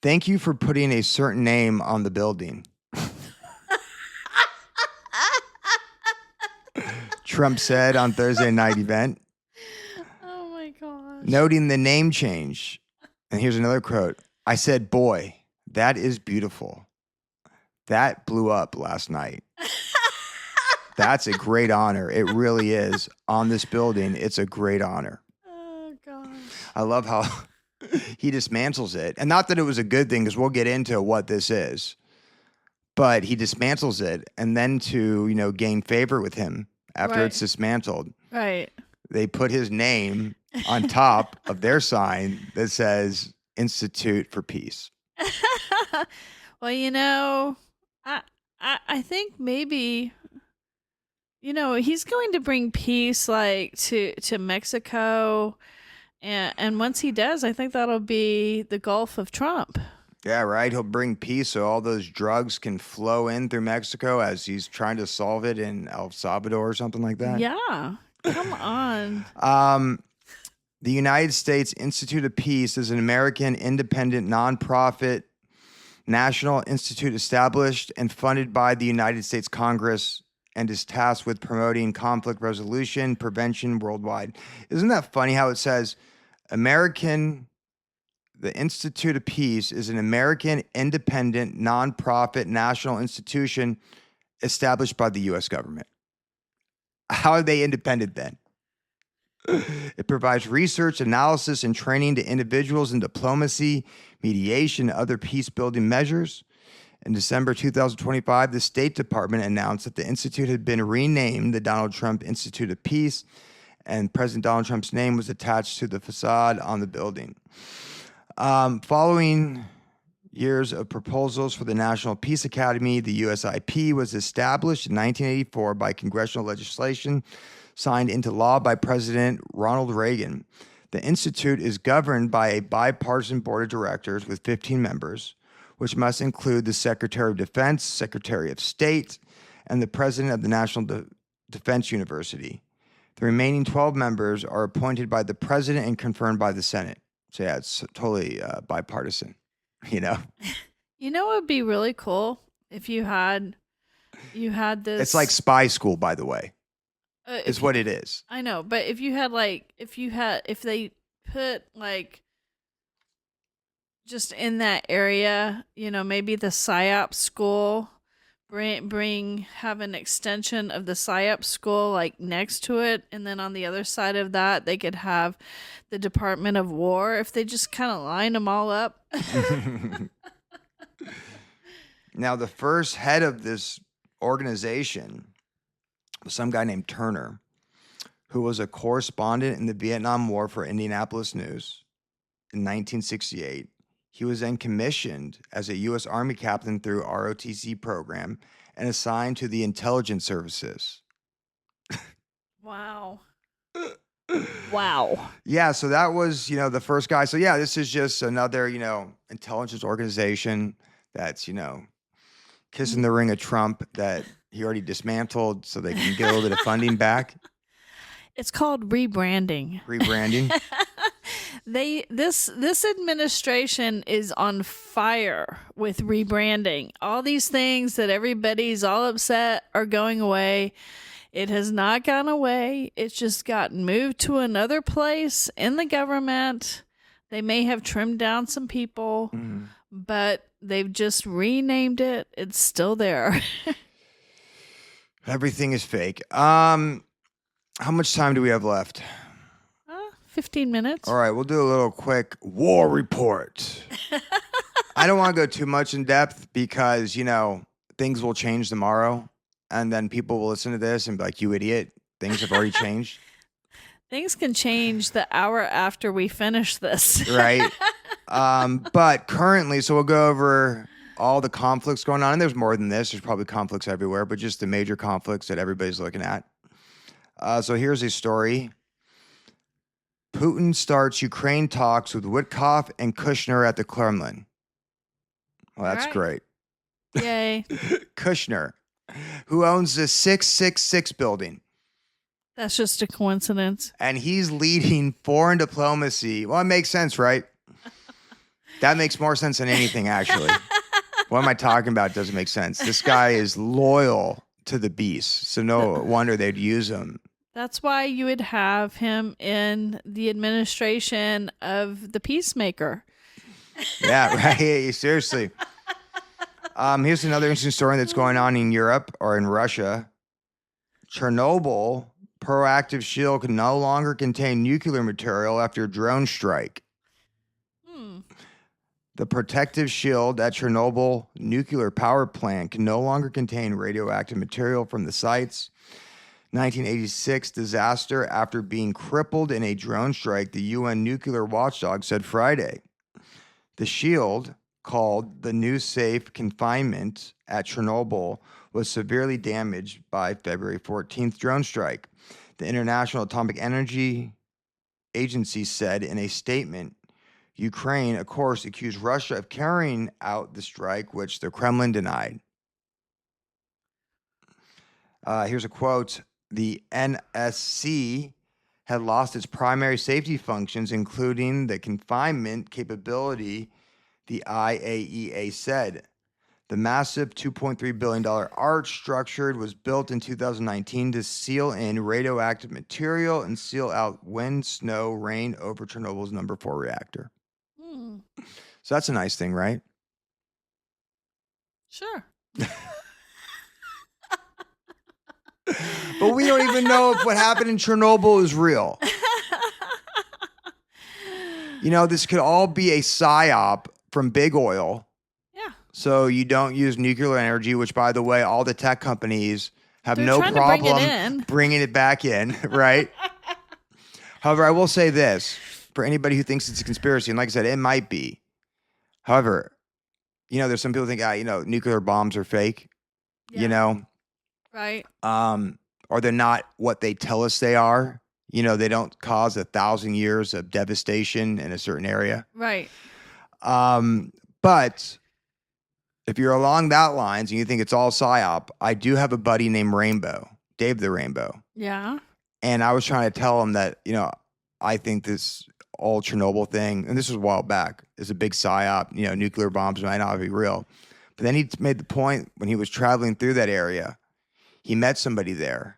S1: "Thank you for putting a certain name on the building." Trump said on Thursday night event.
S2: Oh my gosh.
S1: Noting the name change. And here's another quote. "I said, boy, that is beautiful. That blew up last night. That's a great honor. It really is. On this building, it's a great honor."
S2: Oh gosh.
S1: I love how he dismantles it. And not that it was a good thing, because we'll get into what this is. But he dismantles it, and then to, gain favor with him after
S2: Right.
S1: it's dismantled,
S2: Right.
S1: they put his name on top of their sign that says Institute for Peace.
S2: Well, I think maybe he's going to bring peace like to Mexico, and once he does, I think that'll be the Gulf of Trump.
S1: Yeah, right. He'll bring peace so all those drugs can flow in through Mexico as he's trying to solve it in El Salvador or something like that.
S2: Yeah, come on.
S1: The United States Institute of Peace is an American independent nonprofit national institute established and funded by the United States Congress and is tasked with promoting conflict resolution prevention worldwide. Isn't that funny how it says the Institute of Peace is an American independent nonprofit national institution established by the U.S. government? How are they independent then? It provides research, analysis, and training to individuals in diplomacy, mediation, and other peace-building measures. In December 2025, the State Department announced that the institute had been renamed the Donald Trump Institute of Peace, and President Donald Trump's name was attached to the facade on the building. Following years of proposals for the National Peace Academy, the USIP was established in 1984 by congressional legislation signed into law by President Ronald Reagan. The institute is governed by a bipartisan board of directors with 15 members, which must include the Secretary of Defense, Secretary of State, and the President of the National Defense University. The remaining 12 members are appointed by the President and confirmed by the Senate. So yeah, it's totally bipartisan,
S2: It would be really cool if you had this.
S1: It's like spy school, by the way. Is what it is.
S2: I know, but if they put like just in that area, maybe the PSYOP school, have an extension of the PSYOP school like next to it, and then on the other side of that, they could have the Department of War if they just kind of line them all up.
S1: Now, the first head of this organization was some guy named Turner, who was a correspondent in the Vietnam War for Indianapolis News in 1968. He was then commissioned as a U.S. Army captain through ROTC program and assigned to the intelligence services.
S2: Wow. Wow.
S1: Yeah, so that was, the first guy. So yeah, this is just another, intelligence organization that's, kissing the ring of Trump that he already dismantled so they can get a little bit of funding back.
S2: It's called rebranding.
S1: Rebranding.
S2: This administration is on fire with rebranding. All these things that everybody's all upset are going away. It has not gone away. It's just gotten moved to another place in the government. They may have trimmed down some people, but they've just renamed it. It's still there.
S1: Everything is fake. How much time do we have left?
S2: 15 minutes.
S1: All right, we'll do a little quick war report. I don't want to go too much in depth because, things will change tomorrow. And then people will listen to this and be like, you idiot. Things have already changed.
S2: Things can change the hour after we finish this.
S1: Right. But currently, so we'll go over all the conflicts going on. And there's more than this. There's probably conflicts everywhere, but just the major conflicts that everybody's looking at. So here's a story. Putin starts Ukraine talks with Witkoff and Kushner at the Kremlin. Well, that's great.
S2: Yay.
S1: Kushner, who owns the 666 building.
S2: That's just a coincidence.
S1: And he's leading foreign diplomacy. Well, it makes sense, right? That makes more sense than anything, actually. What am I talking about? Doesn't make sense. This guy is loyal to the beast, so no wonder they'd use him.
S2: That's why you would have him in the administration of the peacemaker.
S1: Yeah, right. Seriously. Here's another interesting story that's going on in Europe or in Russia. Chernobyl proactive shield can no longer contain nuclear material after a drone strike. The protective shield at Chernobyl nuclear power plant can no longer contain radioactive material from the site's 1986 disaster after being crippled in a drone strike, the UN nuclear watchdog said Friday. The shield, called the new safe confinement at Chernobyl, was severely damaged by February 14th drone strike. The International Atomic Energy Agency said in a statement, Ukraine, of course, accused Russia of carrying out the strike, which the Kremlin denied. Here's a quote. The NSC had lost its primary safety functions, including the confinement capability, the IAEA said. The massive $2.3 billion arch structure was built in 2019 to seal in radioactive material and seal out wind, snow, rain over Chernobyl's number 4 reactor. So that's a nice thing, right?
S2: Sure.
S1: But we don't even know if what happened in Chernobyl is real. You know, this could all be a psyop from big oil.
S2: Yeah.
S1: So you don't use nuclear energy, which, by the way, all the tech companies have
S2: They're
S1: no
S2: trying to
S1: problem bringing it back in, right? However, I will say this for anybody who thinks it's a conspiracy, and like I said, it might be. However, you know, there's some people think, nuclear bombs are fake, you know?
S2: Right.
S1: Or they're not what they tell us they are. You know, they don't cause 1,000 years of devastation in a certain area.
S2: Right.
S1: But if you're along that lines and you think it's all psyop, I do have a buddy named Rainbow, Dave the Rainbow.
S2: Yeah.
S1: And I was trying to tell him that, I think this all Chernobyl thing, and this was a while back, is a big psyop. Nuclear bombs might not be real. But then he made the point when he was traveling through that area, he met somebody there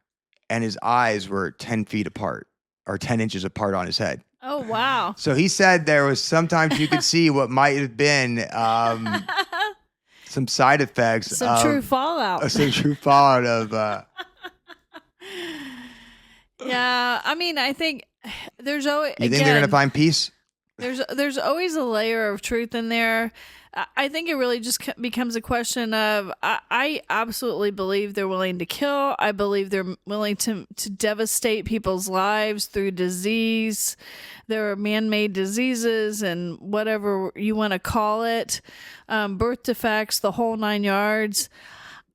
S1: and his eyes were 10 feet apart or 10 inches apart on his head.
S2: Oh, wow.
S1: So he said there was sometimes you could see what might have been some side effects.
S2: Some true fallout.
S1: Some true fallout of...
S2: Yeah, I mean, I think there's always...
S1: You think they're going to find peace?
S2: There's always a layer of truth in there. I think it really just becomes a question of, I absolutely believe they're willing to kill. I believe they're willing to devastate people's lives through disease. There are man-made diseases and whatever you want to call it, birth defects, the whole 9 yards.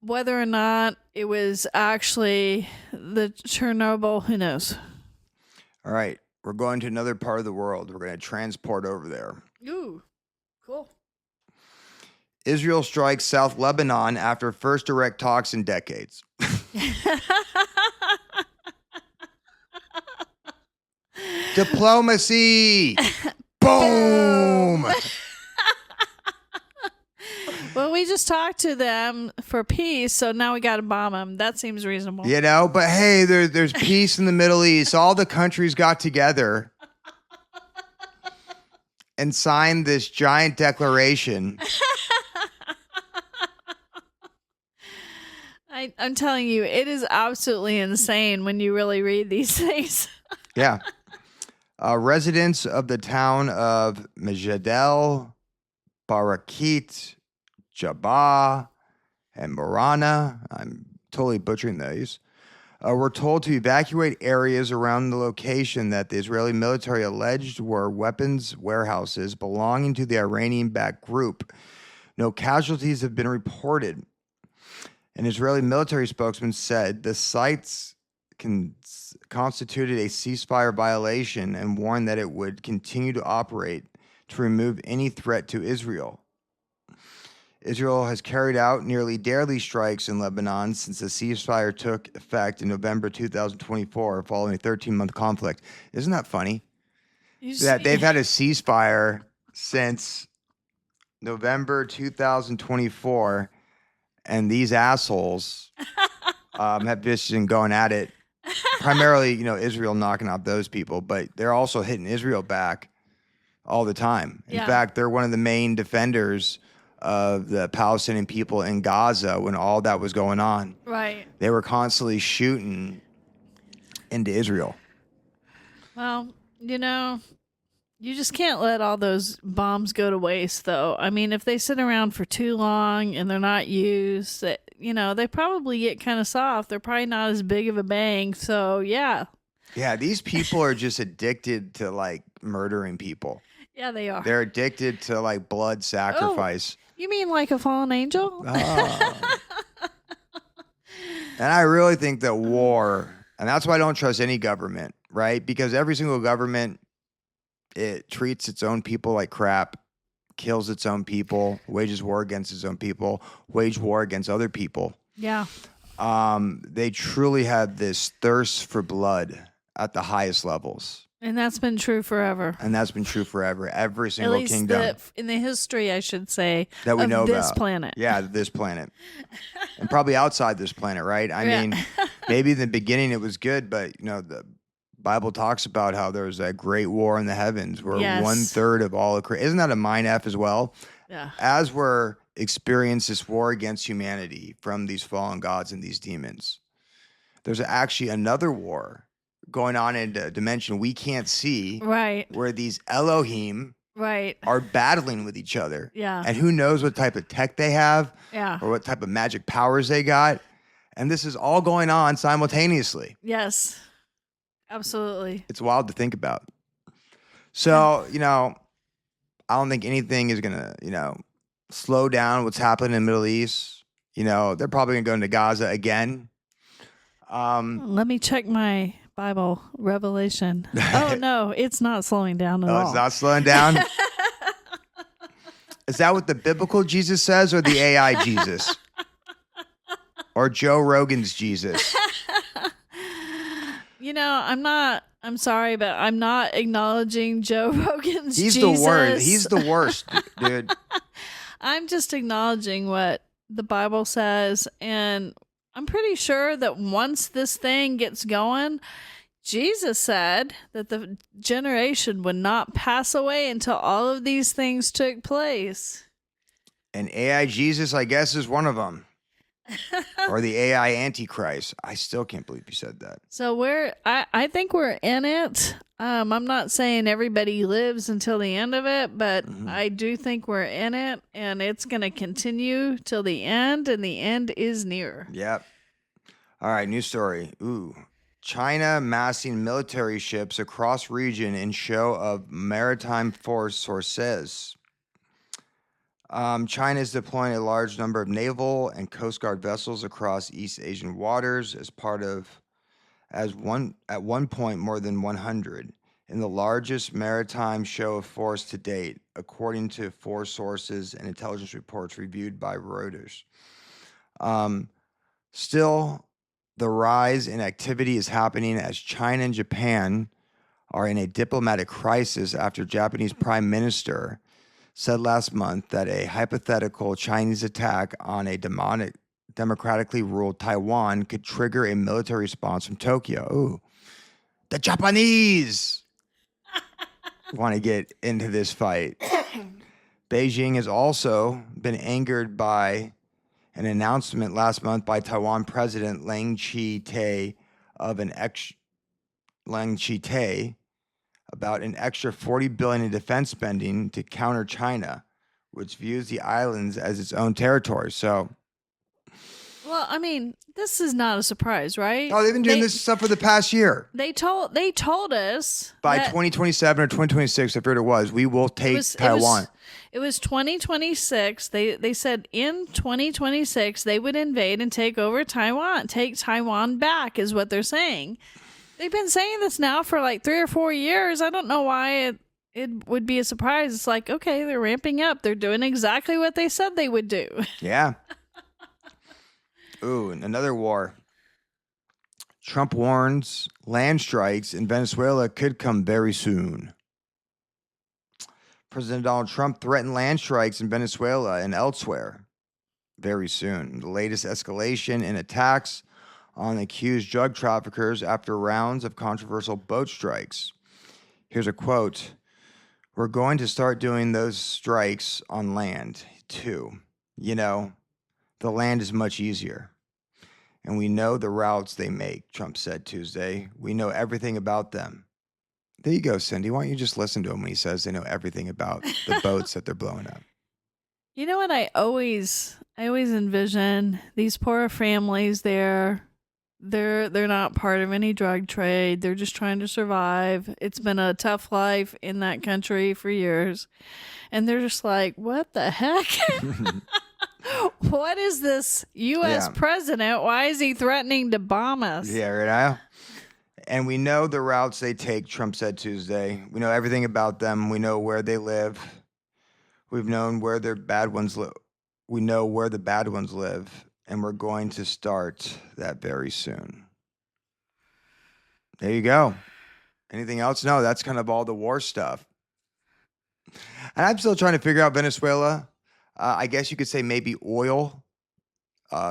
S2: Whether or not it was actually the Chernobyl, who knows?
S1: All right. We're going to another part of the world. We're going to transport over there.
S2: Ooh, cool.
S1: Israel strikes South Lebanon after first direct talks in decades. Diplomacy. Boom.
S2: Well, we just talked to them for peace, so now we got to bomb them. That seems reasonable.
S1: But hey, there's peace in the Middle East. All the countries got together and signed this giant declaration.
S2: I'm telling you, it is absolutely insane when you really read these things.
S1: Yeah. Residents of the town of Majadel, Barakit, Jabba, and Marana, I'm totally butchering these, were told to evacuate areas around the location that the Israeli military alleged were weapons warehouses belonging to the Iranian-backed group. No casualties have been reported. An Israeli military spokesman said the sites constituted a ceasefire violation and warned that it would continue to operate to remove any threat to Israel. Israel has carried out nearly daily strikes in Lebanon since the ceasefire took effect in November 2024 following a 13-month conflict. Isn't that funny? That they've had a ceasefire since November 2024, and these assholes have just been going at it. Primarily, Israel knocking out those people, but they're also hitting Israel back all the time. In fact, they're one of the main defenders of the Palestinian people in Gaza when all that was going on.
S2: Right.
S1: They were constantly shooting into Israel.
S2: Well, you just can't let all those bombs go to waste, though. I mean, if they sit around for too long and they're not used, they probably get kind of soft. They're probably not as big of a bang. So, yeah.
S1: Yeah, these people are just addicted to, murdering people.
S2: Yeah, they are.
S1: They're addicted to, blood sacrifice.
S2: Oh, you mean like a fallen angel?
S1: Oh. And I really think that war, and that's why I don't trust any government, right? Because every single government, it treats its own people like crap, kills its own people, wages war against its own people, wage war against other people.
S2: Yeah.
S1: They truly have this thirst for blood at the highest levels.
S2: And that's been true forever.
S1: And that's been true forever. Every single
S2: At least
S1: kingdom
S2: in the history, I should say,
S1: that we
S2: of
S1: know
S2: this
S1: about.
S2: planet.
S1: Yeah, this planet. And probably outside this planet, right? I mean, maybe in the beginning it was good, but the Bible talks about how there was a great war in the heavens where 1/3 of all of creation. Isn't that a mind F as well?
S2: Yeah.
S1: As we're experiencing this war against humanity from these fallen gods and these demons, there's actually another war going on in a dimension we can't see,
S2: Right.
S1: where these Elohim are battling with each other.
S2: Yeah.
S1: And who knows what type of tech they have
S2: Yeah.
S1: or what type of magic powers they got. And this is all going on simultaneously.
S2: Yes. Absolutely.
S1: It's wild to think about. So, I don't think anything is going to, slow down what's happening in the Middle East. They're probably going to go into Gaza again.
S2: Let me check my Bible revelation. Oh, no, it's not slowing down at all.
S1: It's not slowing down? Is that what the biblical Jesus says or the AI Jesus? Or Joe Rogan's Jesus?
S2: I'm sorry, but I'm not acknowledging Joe Rogan's
S1: He's
S2: Jesus.
S1: the worst. He's the worst, dude.
S2: I'm just acknowledging what the Bible says, and I'm pretty sure that once this thing gets going, Jesus said that the generation would not pass away until all of these things took place.
S1: And AI Jesus, I guess, is one of them. Or the AI Antichrist. I still can't believe you said that.
S2: So I think we're in it. I'm not saying everybody lives until the end of it, but I do think we're in it, and it's going to continue till the end, and the end is near.
S1: Yep. All right, new story. Ooh. China massing military ships across region in show of maritime force, source says. China is deploying a large number of naval and Coast Guard vessels across East Asian waters at one point more than 100 in the largest maritime show of force to date, according to 4 sources and intelligence reports reviewed by Reuters. Still, the rise in activity is happening as China and Japan are in a diplomatic crisis after Japanese Prime Minister said last month that a hypothetical Chinese attack on a democratically ruled Taiwan could trigger a military response from Tokyo. Ooh, the Japanese want to get into this fight. Beijing has also been angered by an announcement last month by Taiwan President Lang Chi-tae about an extra $40 billion in defense spending to counter China, which views the islands as its own territory. So,
S2: well, I mean, this is not a surprise, right?
S1: they've been doing this stuff for the past year.
S2: They told us
S1: By
S2: that
S1: 2027 or 2026, I forget it was, we will take Taiwan.
S2: It was 2026. They said in 2026 they would invade and take over Taiwan, take Taiwan back, is what they're saying. They've been saying this now for like 3 or 4 years. I don't know why it would be a surprise. It's like, okay, they're ramping up. They're doing exactly what they said they would do.
S1: Yeah. Ooh, another war. Trump warns land strikes in Venezuela could come very soon. President Donald Trump threatened land strikes in Venezuela and elsewhere very soon. The latest escalation in attacks on accused drug traffickers after rounds of controversial boat strikes. Here's a quote. "We're going to start doing those strikes on land, too. The land is much easier. And we know the routes they make," Trump said Tuesday. "We know everything about them." There you go, Cindy. Why don't you just listen to him when he says they know everything about the boats that they're blowing up?
S2: You know what I always envision? These poor families there. They're not part of any drug trade. They're just trying to survive. It's been a tough life in that country for years. And they're just like, what the heck? What is this U.S. president? Why is he threatening to bomb us?
S1: Yeah, right now. And we know the routes they take, Trump said Tuesday. We know everything about them. We know where they live. We've known where their bad ones live. We know where the bad ones live. And we're going to start that very soon. There you go. Anything else? No, that's kind of all the war stuff. And I'm still trying to figure out Venezuela. I guess you could say maybe oil,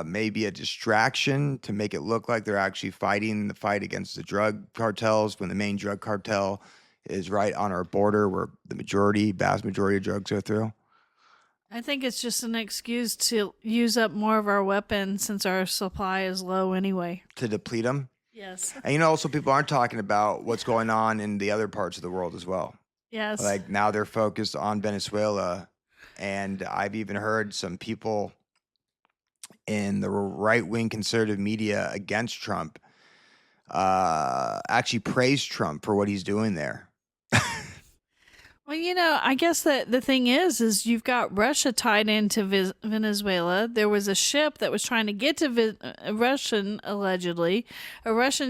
S1: maybe a distraction to make it look like they're actually fighting the fight against the drug cartels when the main drug cartel is right on our border where the vast majority of drugs go through.
S2: I think it's just an excuse to use up more of our weapons since our supply is low anyway.
S1: To deplete them?
S2: Yes.
S1: And also people aren't talking about what's going on in the other parts of the world as well.
S2: Yes.
S1: Like now they're focused on Venezuela. And I've even heard some people in the right-wing conservative media against Trump actually praise Trump for what he's doing there.
S2: Well, I guess that the thing is you've got Russia tied into Venezuela. There was a ship that was trying to get to a Russian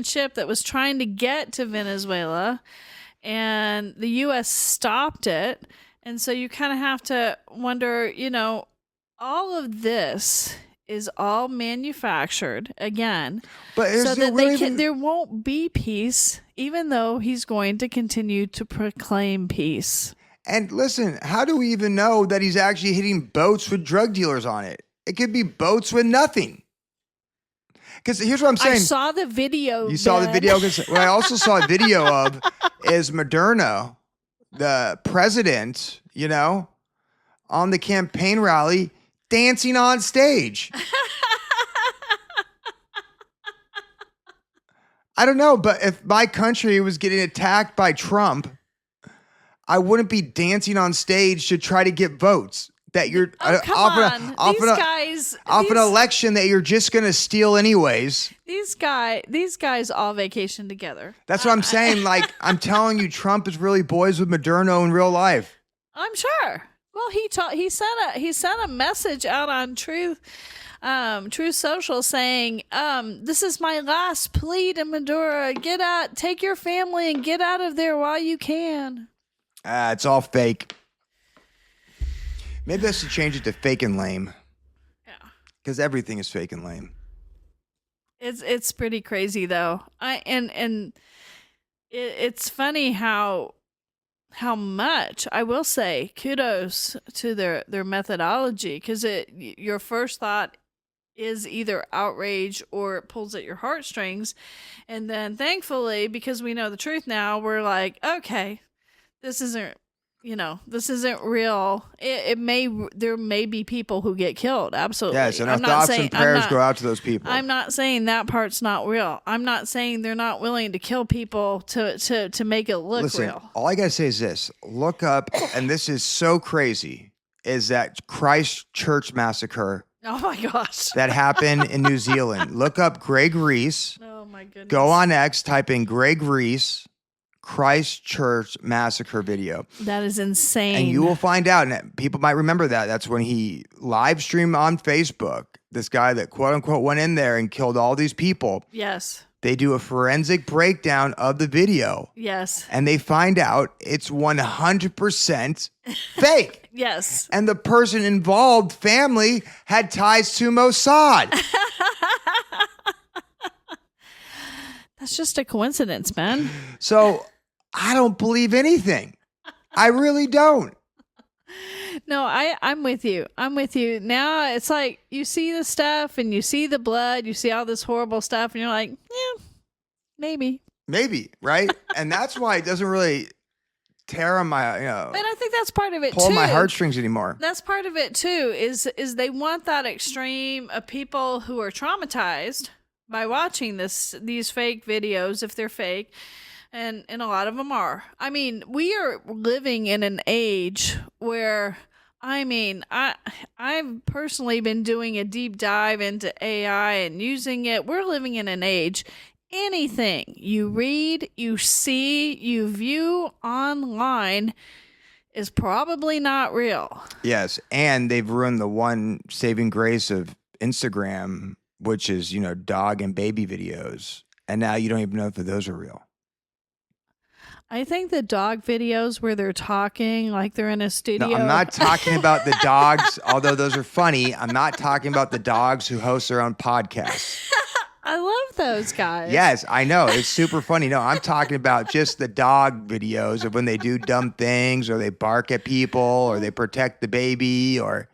S2: ship that was trying to get to Venezuela, and the U.S. stopped it. And so you kind of have to wonder, all of this is all manufactured again,
S1: but
S2: so that there won't be peace, even though he's going to continue to proclaim peace.
S1: And listen, how do we even know that he's actually hitting boats with drug dealers on it? It could be boats with nothing. Because here's what I'm saying.
S2: I saw the video.
S1: You saw the video? Because what I also saw a video of is Moderna, the president, on the campaign rally, dancing on stage. I don't know, but if my country was getting attacked by Trump, I wouldn't be dancing on stage to try to get votes. That you're off an election that you're just going to steal anyways.
S2: These guys all vacation together.
S1: That's what I'm saying. Like, I'm telling you, Trump is really boys with Moderna in real life.
S2: I'm sure. Well, he sent a message out on Truth Social saying, "This is my last plea to Maduro. Get out, take your family, and get out of there while you can."
S1: It's all fake. Maybe I should change it to fake and lame.
S2: Yeah,
S1: because everything is fake and lame.
S2: It's pretty crazy though. It's funny how much, I will say, kudos to their methodology, because your first thought is either outrage or it pulls at your heartstrings, and then thankfully, because we know the truth now, we're like, okay, this isn't real. There may be people who get killed. Absolutely.
S1: Yes, and our thoughts and prayers go out to those people.
S2: I'm not saying that part's not real. I'm not saying they're not willing to kill people to make it look real.
S1: All I got to say is this. Look up, and this is so crazy, is that Christchurch massacre.
S2: Oh my gosh.
S1: That happened in New Zealand. Look up Greg Reese.
S2: Oh my goodness.
S1: Go on X, type in Greg Reese Christchurch massacre video.
S2: That is insane.
S1: And you will find out, and people might remember that. That's when he live streamed on Facebook. This guy that quote unquote went in there and killed all these people.
S2: Yes.
S1: They do a forensic breakdown of the video.
S2: Yes.
S1: And they find out it's 100% fake.
S2: Yes.
S1: And the person involved, family, had ties to Mossad.
S2: That's just a coincidence, man.
S1: So I don't believe anything. I really don't.
S2: No, I'm with you. I'm with you. Now it's like you see the stuff and you see the blood, you see all this horrible stuff, and you're like, yeah, maybe.
S1: Maybe, right? And that's why it doesn't really tear on my,
S2: And I think that's part of it
S1: pull
S2: too.
S1: my heartstrings anymore.
S2: That's part of it too, is they want that extreme of people who are traumatized by watching these fake videos, if they're fake. And a lot of them are. I mean, we are living in an age where, I've personally been doing a deep dive into AI and using it. We're living in an age, anything you read, you see, you view online is probably not real.
S1: Yes, and they've ruined the one saving grace of Instagram, which is, dog and baby videos. And now you don't even know if those are real.
S2: I think the dog videos where they're talking like they're in a studio.
S1: No, I'm not talking about the dogs, although those are funny. I'm not talking about the dogs who host their own podcasts.
S2: I love those guys.
S1: Yes, I know. It's super funny. No, I'm talking about just the dog videos of when they do dumb things or they bark at people or they protect the baby or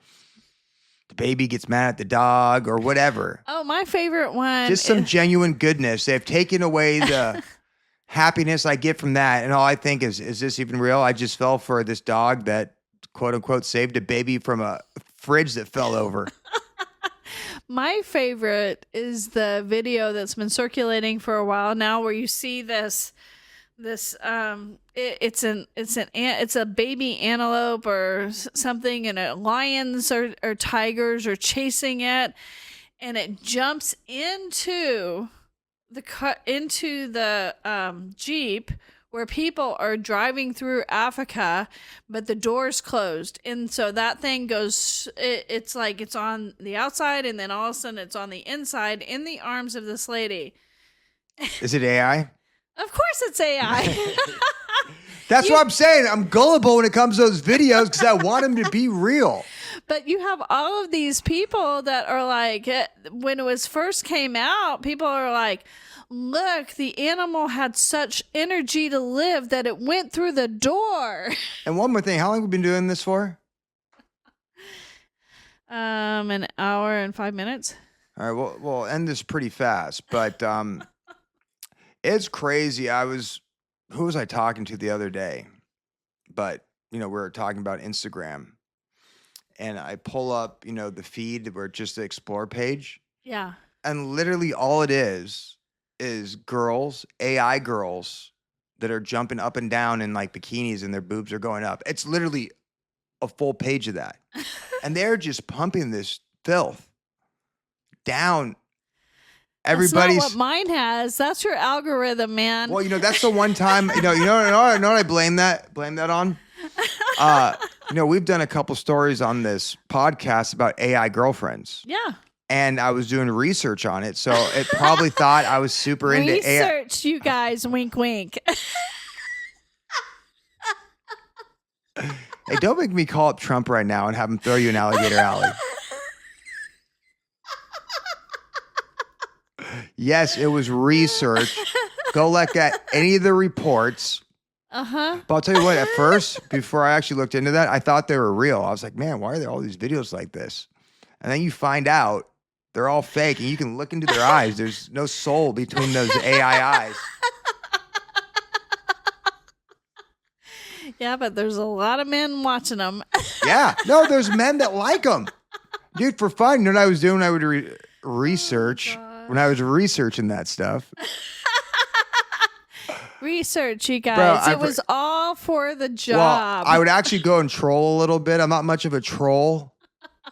S1: the baby gets mad at the dog or whatever.
S2: Oh, my favorite one.
S1: Just some genuine goodness. They've taken away the happiness I get from that. And all I think is this even real? I just fell for this dog that, quote unquote, saved a baby from a fridge that fell over.
S2: My favorite is the video that's been circulating for a while now, where you see it's a baby antelope or something, and lions or tigers are chasing it, and it jumps into the Jeep where people are driving through Africa, but the door's closed. And so that thing goes, it's like it's on the outside, and then all of a sudden it's on the inside in the arms of this lady.
S1: Is it AI?
S2: Of course it's AI.
S1: That's what I'm saying. I'm gullible when it comes to those videos because I want them to be real.
S2: But you have all of these people that are like, when it was first came out, people are like, look, the animal had such energy to live that it went through the door.
S1: And one more thing, how long have we been doing this for?
S2: An hour and 5 minutes.
S1: All right, we'll end this pretty fast, but it's crazy. Who was I talking to the other day? But, we were talking about Instagram. And I pull up, the feed where it's just the explore page.
S2: Yeah.
S1: And literally all it is girls, AI girls, that are jumping up and down in like bikinis and their boobs are going up. It's literally a full page of that. And they're just pumping this filth down. Everybody's.
S2: That's not what mine has. That's your algorithm, man.
S1: Well, that's the one time, you know what I blame that on? We've done a couple stories on this podcast about AI girlfriends.
S2: Yeah.
S1: And I was doing research on it, so it probably thought I was super into AI.
S2: Research, you guys, wink, wink.
S1: Hey, don't make me call up Trump right now and have him throw you in Alligator Alley. Yes, it was research. Go look at any of the reports.
S2: Uh-huh.
S1: But I'll tell you what, at first, before I actually looked into that, I thought they were real. I was like, man, why are there all these videos like this? And then you find out they're all fake, and you can look into their eyes. There's no soul between those AI eyes.
S2: Yeah, but there's a lot of men watching them.
S1: Yeah. No, there's men that like them. Dude, for fun, you know what I was doing? I would research when I was researching that stuff.
S2: Research, you guys.
S1: Bro,
S2: it was all for the job.
S1: Well, I would actually go and troll a little bit. I'm not much of a troll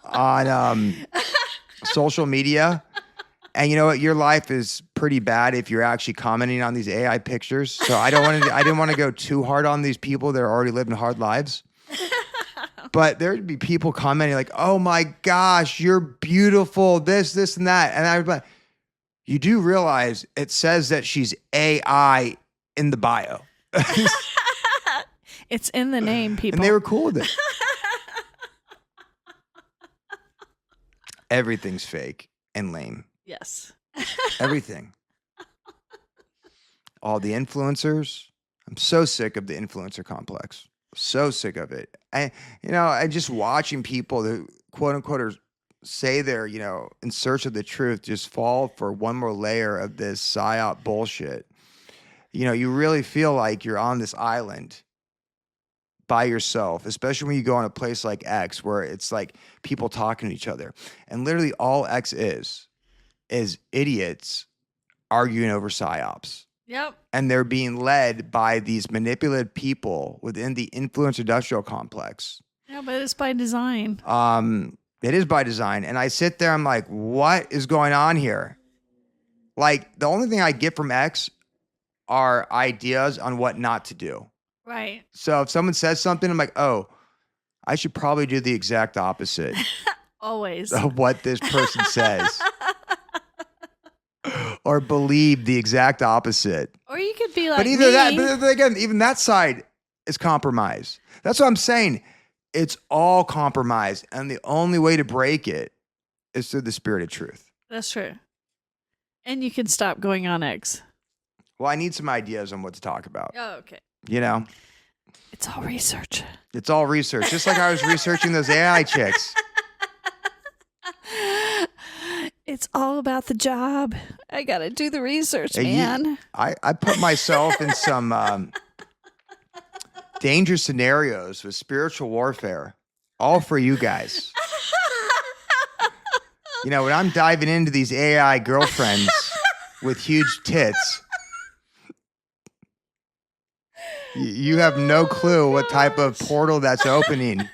S1: on social media. And you know what? Your life is pretty bad if you're actually commenting on these AI pictures. So I didn't want to go too hard on these people that are already living hard lives. But there'd be people commenting like, "Oh my gosh, you're beautiful, this, and that." And I would be like, you do realize it says that she's AI in the bio.
S2: It's in the name, people.
S1: And they were cool with it. Everything's fake and lame.
S2: Yes.
S1: Everything. All the influencers. I'm so sick of the influencer complex. So sick of it. And just watching people who quote unquote say they're, in search of the truth, just fall for one more layer of this psyop bullshit. You really feel like you're on this island by yourself, especially when you go on a place like X where it's like people talking to each other. And literally all X is idiots arguing over psyops.
S2: Yep.
S1: And they're being led by these manipulative people within the influence industrial complex.
S2: Yeah, but it's by design.
S1: It is by design. And I sit there, I'm like, what is going on here? Like, the only thing I get from X are ideas on what not to do.
S2: Right.
S1: So if someone says something, I'm like, oh, I should probably do the exact opposite
S2: Always.
S1: of what this person says. Or believe the exact opposite.
S2: Or you could be like
S1: But either
S2: me.
S1: that, but again, even that side is compromise. That's what I'm saying. It's all compromise. And the only way to break it is through the spirit of truth.
S2: That's true. And you can stop going on X.
S1: Well, I need some ideas on what to talk about.
S2: Oh, okay.
S1: You know,
S2: It's all research.
S1: it's all research. Just like I was researching those AI chicks.
S2: It's all about the job. I got to do the research,
S1: Hey,
S2: man.
S1: I put myself in some dangerous scenarios with spiritual warfare, all for you guys. You know, when I'm diving into these AI girlfriends with huge tits, you have no clue what type of portal that's opening.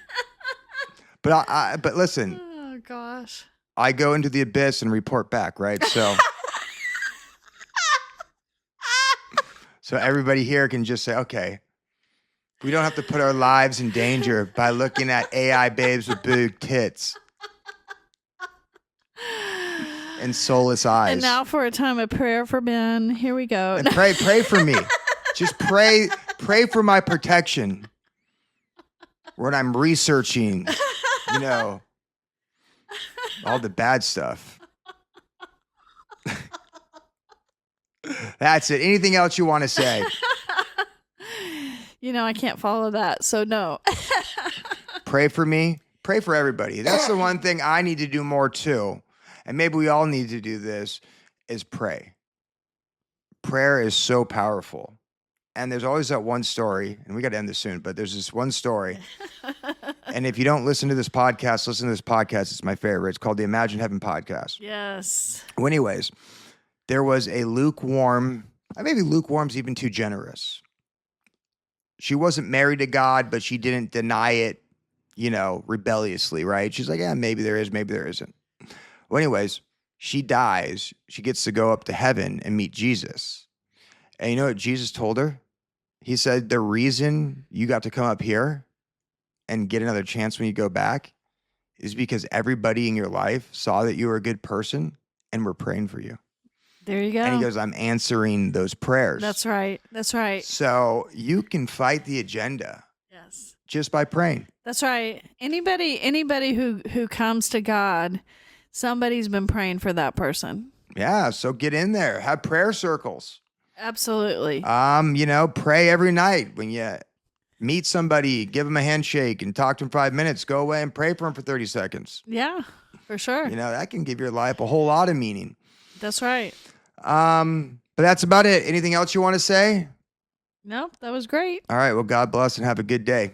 S1: But but listen,
S2: Oh, gosh.
S1: I go into the abyss and report back, right? So everybody here can just say, okay, we don't have to put our lives in danger by looking at AI babes with big tits and soulless eyes.
S2: And now for a time of prayer for Ben. Here we go.
S1: And pray for me. Just pray for my protection when I'm researching, you know, all the bad stuff. That's it. Anything else you want to say?
S2: You know, I can't follow that, so no.
S1: Pray for me. Pray for everybody. That's the one thing I need to do more too. And maybe we all need to do this, is pray. Prayer is so powerful. And there's always that one story, and we got to end this soon, but there's this one story. And if you don't listen to this podcast, listen to this podcast. It's my favorite. It's called the Imagine Heaven podcast.
S2: Yes.
S1: Well, anyways, there was a lukewarm, maybe lukewarm's even too generous. She wasn't married to God, but she didn't deny it, you know, rebelliously, right? She's like, yeah, maybe there is, maybe there isn't. Well, anyways, she dies. She gets to go up to heaven and meet Jesus. And you know what Jesus told her? He said, the reason you got to come up here and get another chance when you go back is because everybody in your life saw that you were a good person and were praying for you.
S2: There you go.
S1: And he goes, I'm answering those prayers.
S2: That's right. That's right.
S1: So you can fight the agenda
S2: Yes.
S1: just by praying.
S2: That's right. Anybody who comes to God, somebody's been praying for that person.
S1: Yeah. So get in there. Have prayer circles.
S2: Absolutely.
S1: You know, pray every night when you meet somebody, give them a handshake and talk to them 5 minutes, go away and pray for them for 30 seconds.
S2: Yeah, for sure.
S1: You know, that can give your life a whole lot of meaning.
S2: That's right.
S1: But that's about it. Anything else you want to say?
S2: Nope, that was great.
S1: All right. Well, God bless and have a good day.